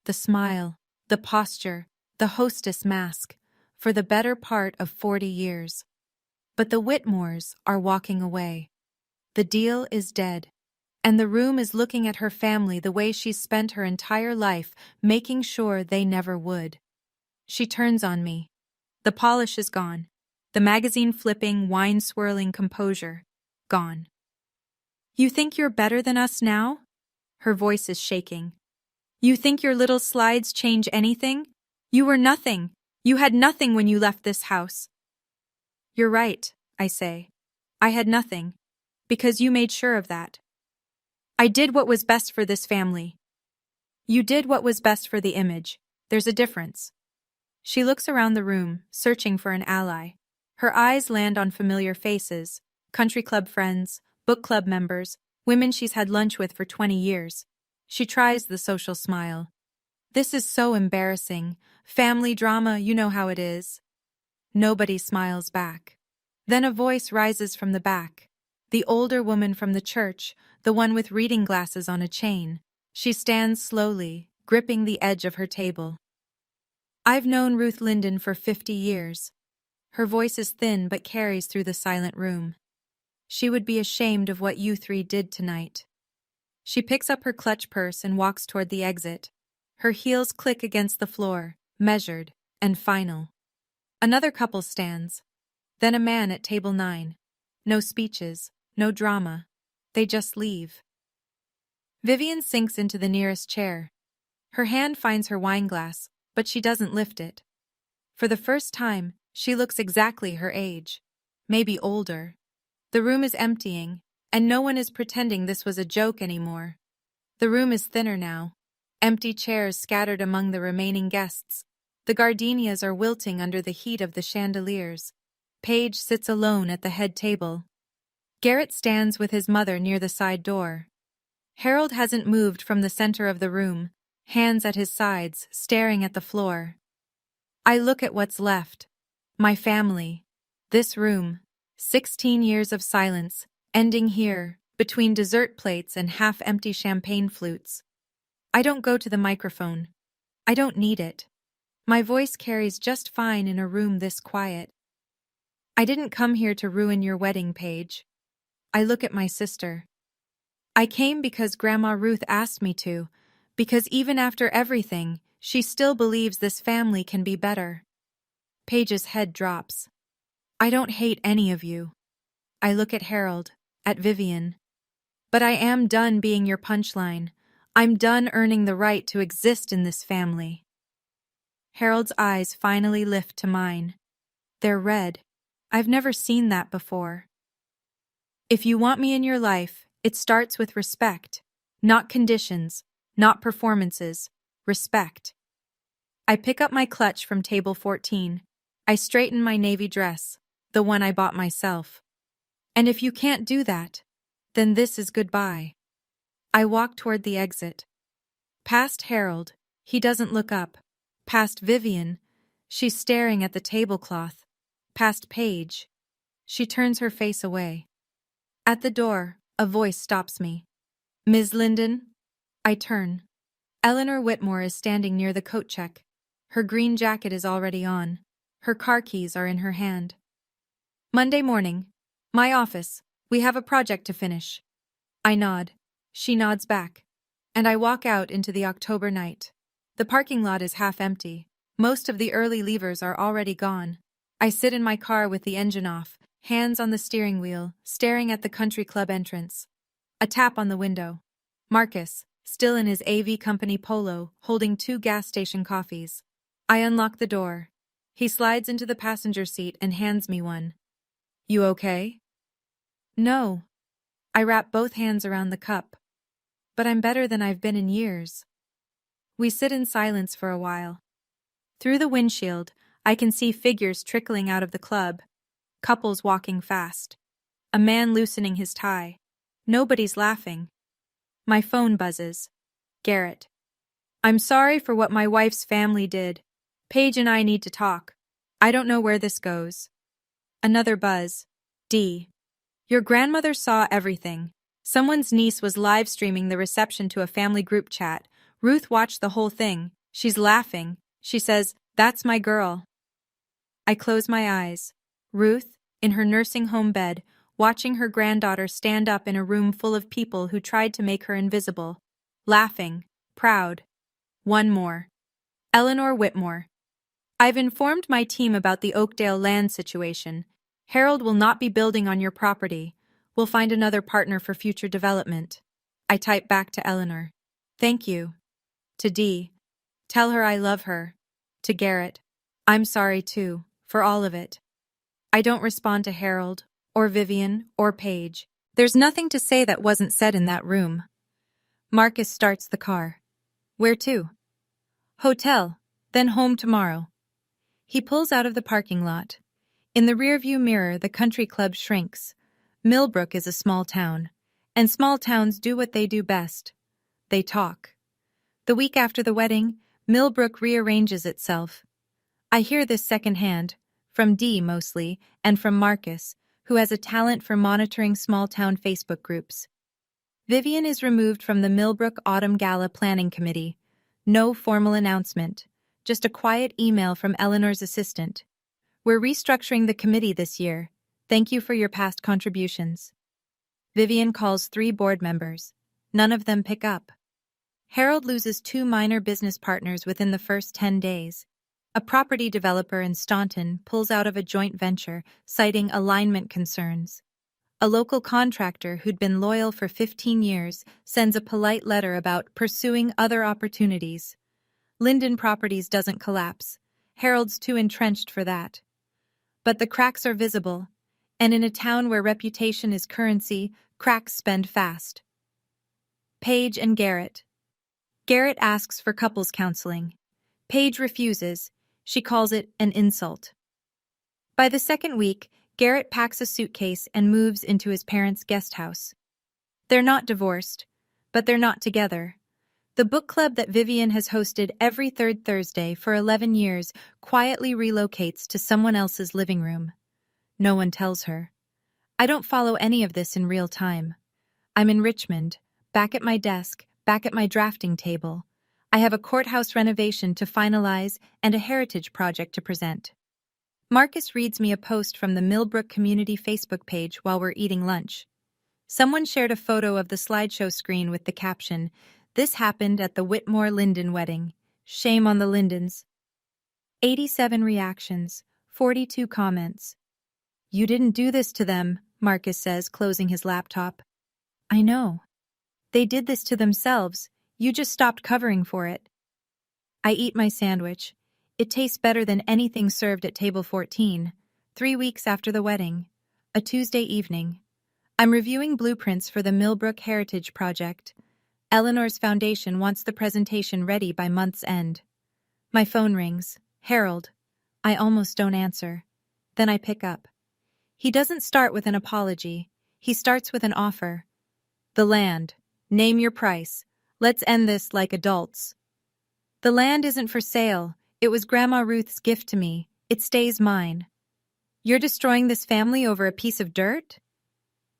S1: The smile, the posture, the hostess mask, for the better part of 40 years. But the Whitmores are walking away. The deal is dead. And the room is looking at her family the way she's spent her entire life, making sure they never would. She turns on me. The polish is gone. The magazine-flipping, wine-swirling composure, gone. You think you're better than us now? Her voice is shaking. You think your little slides change anything? You were nothing. You had nothing when you left this house. You're right, I say. I had nothing. Because you made sure of that. I did what was best for this family. You did what was best for the image. There's a difference. She looks around the room, searching for an ally. Her eyes land on familiar faces, country club friends, book club members, women she's had lunch with for 20 years. She tries the social smile. This is so embarrassing. Family drama, you know how it is. Nobody smiles back. Then a voice rises from the back. The older woman from the church, the one with reading glasses on a chain. She stands slowly, gripping the edge of her table. I've known Ruth Linden for 50 years. Her voice is thin but carries through the silent room. She would be ashamed of what you three did tonight. She picks up her clutch purse and walks toward the exit. Her heels click against the floor, measured and final. Another couple stands. Then a man at table 9. No speeches, no drama. They just leave. Vivian sinks into the nearest chair. Her hand finds her wine glass, but she doesn't lift it. For the first time, she looks exactly her age. Maybe older. The room is emptying, and no one is pretending this was a joke anymore. The room is thinner now. Empty chairs scattered among the remaining guests. The gardenias are wilting under the heat of the chandeliers. Paige sits alone at the head table. Garrett stands with his mother near the side door. Harold hasn't moved from the center of the room, hands at his sides, staring at the floor. I look at what's left. My family. This room. 16 years of silence, ending here, between dessert plates and half-empty champagne flutes. I don't go to the microphone. I don't need it. My voice carries just fine in a room this quiet. I didn't come here to ruin your wedding, Paige. I look at my sister. I came because Grandma Ruth asked me to, because even after everything, she still believes this family can be better. Paige's head drops. I don't hate any of you. I look at Harold, at Vivian. But I am done being your punchline. I'm done earning the right to exist in this family. Harold's eyes finally lift to mine. They're red. I've never seen that before. If you want me in your life, it starts with respect. Not conditions, not performances. Respect. I pick up my clutch from table 14. I straighten my navy dress, the one I bought myself. And if you can't do that, then this is goodbye. I walk toward the exit. Past Harold, he doesn't look up. Past Vivian, she's staring at the tablecloth. Past Paige, she turns her face away. At the door, a voice stops me. Ms. Linden? I turn. Eleanor Whitmore is standing near the coat check. Her green jacket is already on. Her car keys are in her hand. Monday morning. My office. We have a project to finish. I nod. She nods back. And I walk out into the October night. The parking lot is half empty. Most of the early leavers are already gone. I sit in my car with the engine off, hands on the steering wheel, staring at the country club entrance. A tap on the window. Marcus, still in his AV company polo, holding 2 gas station coffees. I unlock the door. He slides into the passenger seat and hands me one. You okay? No. I wrap both hands around the cup. But I'm better than I've been in years. We sit in silence for a while. Through the windshield, I can see figures trickling out of the club. Couples walking fast. A man loosening his tie. Nobody's laughing. My phone buzzes. Garrett. I'm sorry for what my wife's family did. Paige and I need to talk. I don't know where this goes. Another buzz. D. Your grandmother saw everything. Someone's niece was live streaming the reception to a family group chat. Ruth watched the whole thing. She's laughing. She says, "That's my girl." I close my eyes. Ruth, in her nursing home bed, watching her granddaughter stand up in a room full of people who tried to make her invisible. Laughing. Proud. One more. Eleanor Whitmore. I've informed my team about the Oakdale land situation. Harold will not be building on your property. We'll find another partner for future development. I type back to Eleanor. Thank you. To Dee. Tell her I love her. To Garrett. I'm sorry too, for all of it. I don't respond to Harold, or Vivian, or Paige. There's nothing to say that wasn't said in that room. Marcus starts the car. Where to? Hotel, then home tomorrow. He pulls out of the parking lot. In the rearview mirror, the country club shrinks. Millbrook is a small town, and small towns do what they do best. They talk. The week after the wedding, Millbrook rearranges itself. I hear this secondhand, from Dee mostly, and from Marcus, who has a talent for monitoring small-town Facebook groups. Vivian is removed from the Millbrook Autumn Gala Planning Committee. No formal announcement, just a quiet email from Eleanor's assistant. We're restructuring the committee this year. Thank you for your past contributions. Vivian calls 3 board members. None of them pick up. Harold loses 2 minor business partners within the first 10 days. A property developer in Staunton pulls out of a joint venture, citing alignment concerns. A local contractor who'd been loyal for 15 years sends a polite letter about pursuing other opportunities. Linden Properties doesn't collapse. Harold's too entrenched for that. But the cracks are visible, and in a town where reputation is currency, cracks spend fast. Paige and Garrett. Garrett asks for couples counseling. Paige refuses. She calls it an insult. By the second week, Garrett packs a suitcase and moves into his parents' guest house. They're not divorced, but they're not together. The book club that Vivian has hosted every third Thursday for 11 years quietly relocates to someone else's living room. No one tells her. I don't follow any of this in real time. I'm in Richmond, back at my desk, back at my drafting table. I have a courthouse renovation to finalize and a heritage project to present. Marcus reads me a post from the Millbrook Community Facebook page while we're eating lunch. Someone shared a photo of the slideshow screen with the caption, "This happened at the Whitmore-Linden wedding. Shame on the Lindens." 87 reactions, 42 comments. You didn't do this to them, Marcus says, closing his laptop. I know. They did this to themselves. You just stopped covering for it. I eat my sandwich. It tastes better than anything served at table 14, 3 weeks after the wedding, a Tuesday evening. I'm reviewing blueprints for the Millbrook Heritage Project. Eleanor's foundation wants the presentation ready by month's end. My phone rings. Harold. I almost don't answer. Then I pick up. He doesn't start with an apology. He starts with an offer. The land. Name your price. Let's end this like adults. The land isn't for sale. It was Grandma Ruth's gift to me. It stays mine. You're destroying this family over a piece of dirt?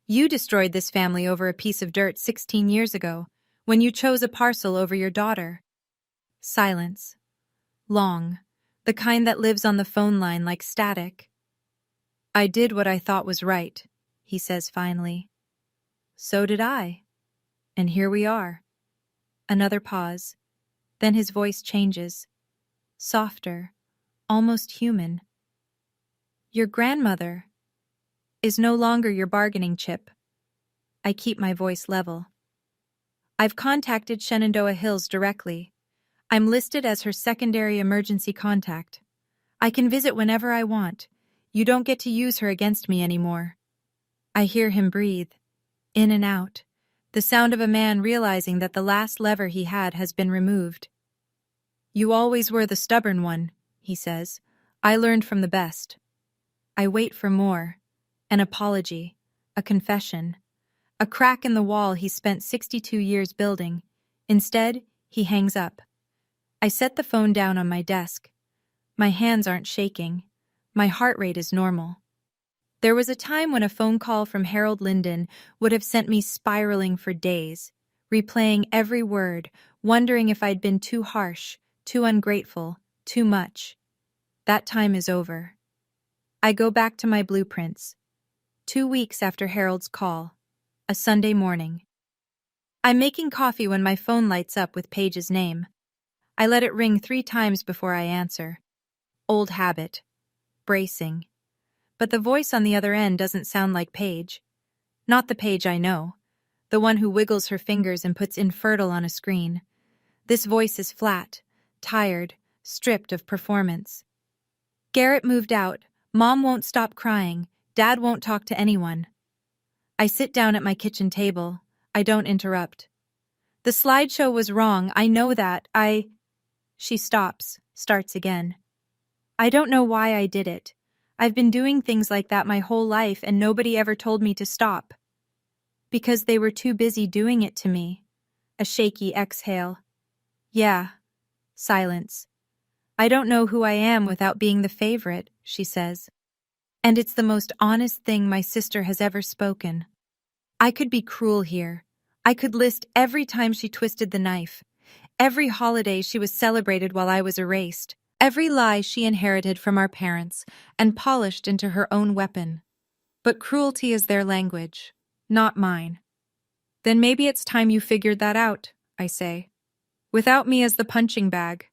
S1: You destroyed this family over a piece of dirt 16 years ago, when you chose a parcel over your daughter. Silence. Long. The kind that lives on the phone line like static. I did what I thought was right, he says finally. So did I. And here we are. Another pause. Then his voice changes. Softer, almost human. Your grandmother is no longer your bargaining chip. I keep my voice level. I've contacted Shenandoah Hills directly. I'm listed as her secondary emergency contact. I can visit whenever I want. You don't get to use her against me anymore. I hear him breathe, in and out, the sound of a man realizing that the last lever he had has been removed. You always were the stubborn one, he says. I learned from the best. I wait for more. An apology. A confession. A crack in the wall he spent 62 years building. Instead, he hangs up. I set the phone down on my desk. My hands aren't shaking. My heart rate is normal. There was a time when a phone call from Harold Linden would have sent me spiraling for days, replaying every word, wondering if I'd been too harsh, too ungrateful, too much. That time is over. I go back to my blueprints. 2 weeks after Harold's call. A Sunday morning. I'm making coffee when my phone lights up with Paige's name. I let it ring 3 times before I answer. Old habit. Bracing. But the voice on the other end doesn't sound like Paige. Not the Paige I know. The one who wiggles her fingers and puts infertile on a screen. This voice is flat, tired, stripped of performance. Garrett moved out. Mom won't stop crying. Dad won't talk to anyone. I sit down at my kitchen table. I don't interrupt. The slideshow was wrong. I know that. She stops, starts again. I don't know why I did it. I've been doing things like that my whole life and nobody ever told me to stop. Because they were too busy doing it to me. A shaky exhale. Yeah. Silence. I don't know who I am without being the favorite, she says. And it's the most honest thing my sister has ever spoken. I could be cruel here. I could list every time she twisted the knife, every holiday she was celebrated while I was erased, every lie she inherited from our parents and polished into her own weapon. But cruelty is their language, not mine. Then maybe it's time you figured that out, I say. Without me as the punching bag.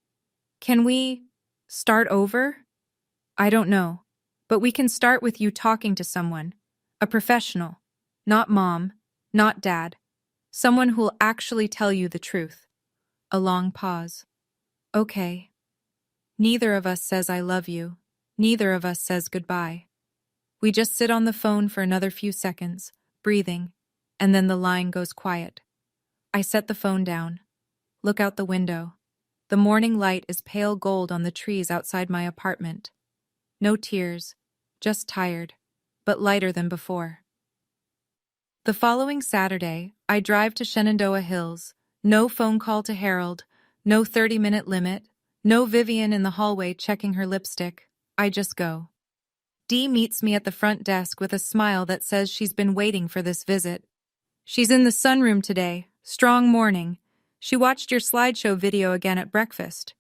S1: Can we start over? I don't know, but we can start with you talking to someone, a professional, not mom, not dad, someone who'll actually tell you the truth. A long pause. Okay. Neither of us says I love you. Neither of us says goodbye. We just sit on the phone for another few seconds, breathing, and then the line goes quiet. I set the phone down. Look out the window. The morning light is pale gold on the trees outside my apartment. No tears, just tired, but lighter than before. The following Saturday, I drive to Shenandoah Hills. No phone call to Harold, no 30-minute limit, no Vivian in the hallway checking her lipstick. I just go. Dee meets me at the front desk with a smile that says she's been waiting for this visit. She's in the sunroom today, strong morning. She watched your slideshow video again at breakfast.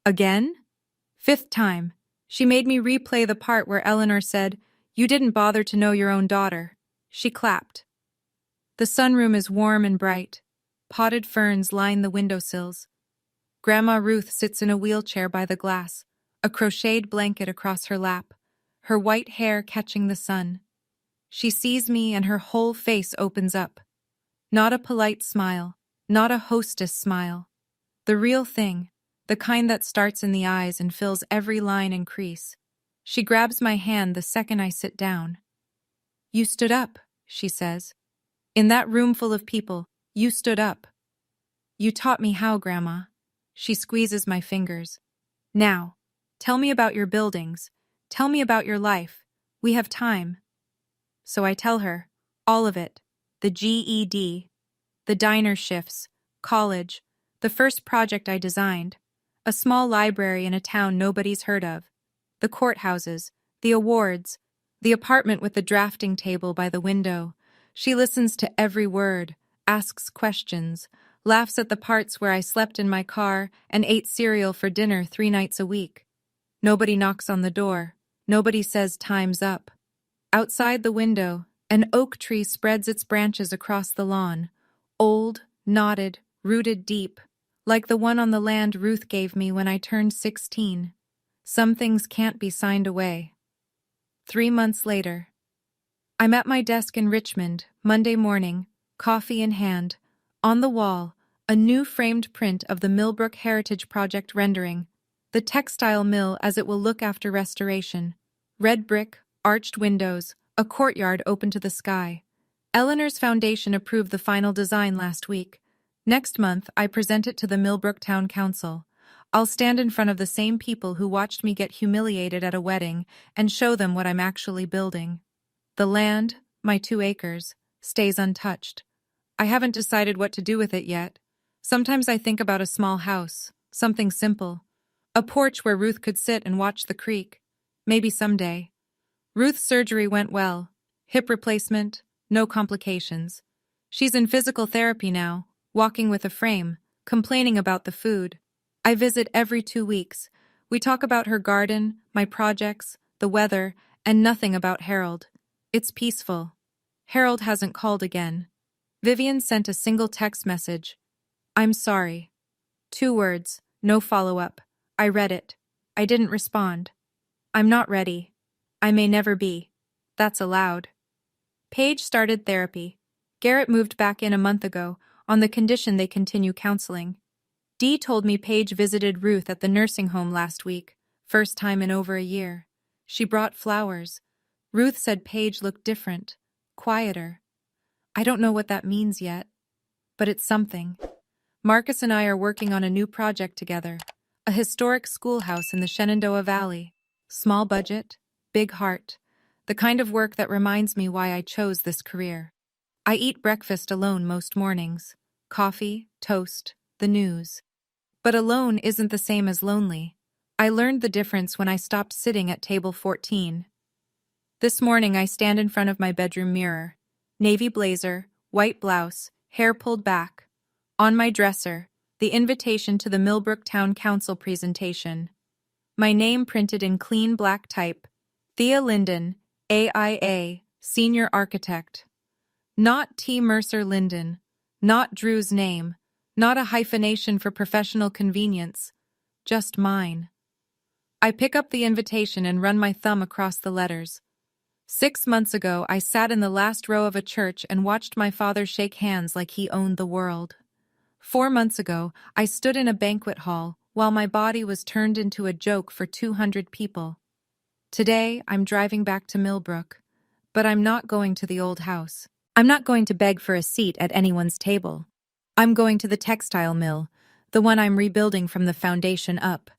S1: Again? 5th time. She made me replay the part where Eleanor said, "You didn't bother to know your own daughter." She clapped. The sunroom is warm and bright. Potted ferns line the windowsills. Grandma Ruth sits in a wheelchair by the glass, a crocheted blanket across her lap, her white hair catching the sun. She sees me and her whole face opens up. Not a polite smile, not a hostess smile. The real thing, the kind that starts in the eyes and fills every line and crease. She grabs my hand the second I sit down. "You stood up," she says. "In that room full of people, you stood up." "You taught me how, Grandma." She squeezes my fingers. "Now, tell me about your buildings. Tell me about your life. We have time." So I tell her, all of it. The GED, the diner shifts, college, the first project I designed, a small library in a town nobody's heard of, the courthouses, the awards, the apartment with the drafting table by the window. She listens to every word, asks questions, laughs at the parts where I slept in my car and ate cereal for dinner 3 nights a week. Nobody knocks on the door. Nobody says time's up. Outside the window, an oak tree spreads its branches across the lawn, old, knotted, rooted deep, like the one on the land Ruth gave me when I turned 16. Some things can't be signed away. 3 months later. I'm at my desk in Richmond, Monday morning, coffee in hand. On the wall, a new framed print of the Millbrook Heritage Project rendering, the textile mill as it will look after restoration. Red brick, arched windows, a courtyard open to the sky. Eleanor's foundation approved the final design last week. Next month, I present it to the Millbrook Town Council. I'll stand in front of the same people who watched me get humiliated at a wedding and show them what I'm actually building. The land, my 2 acres, stays untouched. I haven't decided what to do with it yet. Sometimes I think about a small house, something simple. A porch where Ruth could sit and watch the creek. Maybe someday. Ruth's surgery went well. Hip replacement, no complications. She's in physical therapy now, walking with a frame, complaining about the food. I visit every 2 weeks. We talk about her garden, my projects, the weather, and nothing about Harold. It's peaceful. Harold hasn't called again. Vivian sent a single text message. I'm sorry. 2 words, no follow-up. I read it. I didn't respond. I'm not ready. I may never be. That's allowed. Paige started therapy. Garrett moved back in a month ago, on the condition they continue counseling. Dee told me Paige visited Ruth at the nursing home last week, first time in over a year. She brought flowers. Ruth said Paige looked different, quieter. I don't know what that means yet, but it's something. Marcus and I are working on a new project together, a historic schoolhouse in the Shenandoah Valley. Small budget, big heart, the kind of work that reminds me why I chose this career. I eat breakfast alone most mornings. Coffee, toast, the news. But alone isn't the same as lonely. I learned the difference when I stopped sitting at table 14. This morning I stand in front of my bedroom mirror. Navy blazer, white blouse, hair pulled back. On my dresser, the invitation to the Millbrook Town Council presentation. My name printed in clean black type. Thea Linden, AIA, Senior Architect. Not T. Mercer Linden. Not Drew's name. Not a hyphenation for professional convenience. Just mine. I pick up the invitation and run my thumb across the letters. 6 months ago, I sat in the last row of a church and watched my father shake hands like he owned the world. 4 months ago, I stood in a banquet hall while my body was turned into a joke for 200 people. Today, I'm driving back to Millbrook, but I'm not going to the old house. I'm not going to beg for a seat at anyone's table. I'm going to the textile mill, the one I'm rebuilding from the foundation up.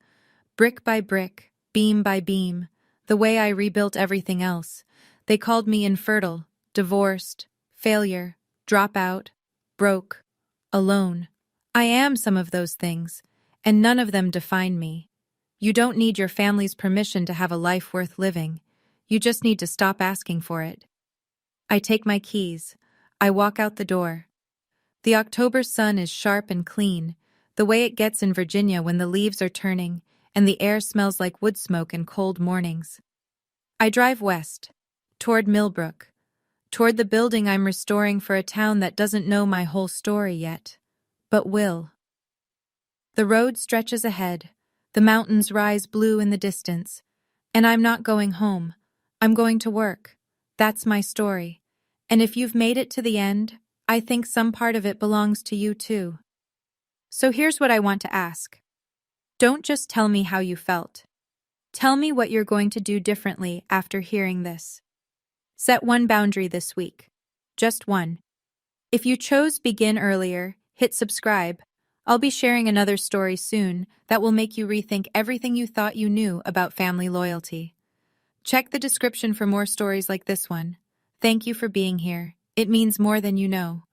S1: Brick by brick, beam by beam, the way I rebuilt everything else. They called me infertile, divorced, failure, dropout, broke, alone. I am some of those things, and none of them define me. You don't need your family's permission to have a life worth living. You just need to stop asking for it. I take my keys. I walk out the door. The October sun is sharp and clean, the way it gets in Virginia when the leaves are turning and the air smells like wood smoke in cold mornings. I drive west, toward Millbrook, toward the building I'm restoring for a town that doesn't know my whole story yet, but will. The road stretches ahead, the mountains rise blue in the distance, and I'm not going home. I'm going to work. That's my story. And if you've made it to the end, I think some part of it belongs to you too. So here's what I want to ask. Don't just tell me how you felt. Tell me what you're going to do differently after hearing this. Set one boundary this week. Just one. If you chose begin earlier, hit subscribe. I'll be sharing another story soon that will make you rethink everything you thought you knew about family loyalty. Check the description for more stories like this one. Thank you for being here. It means more than you know.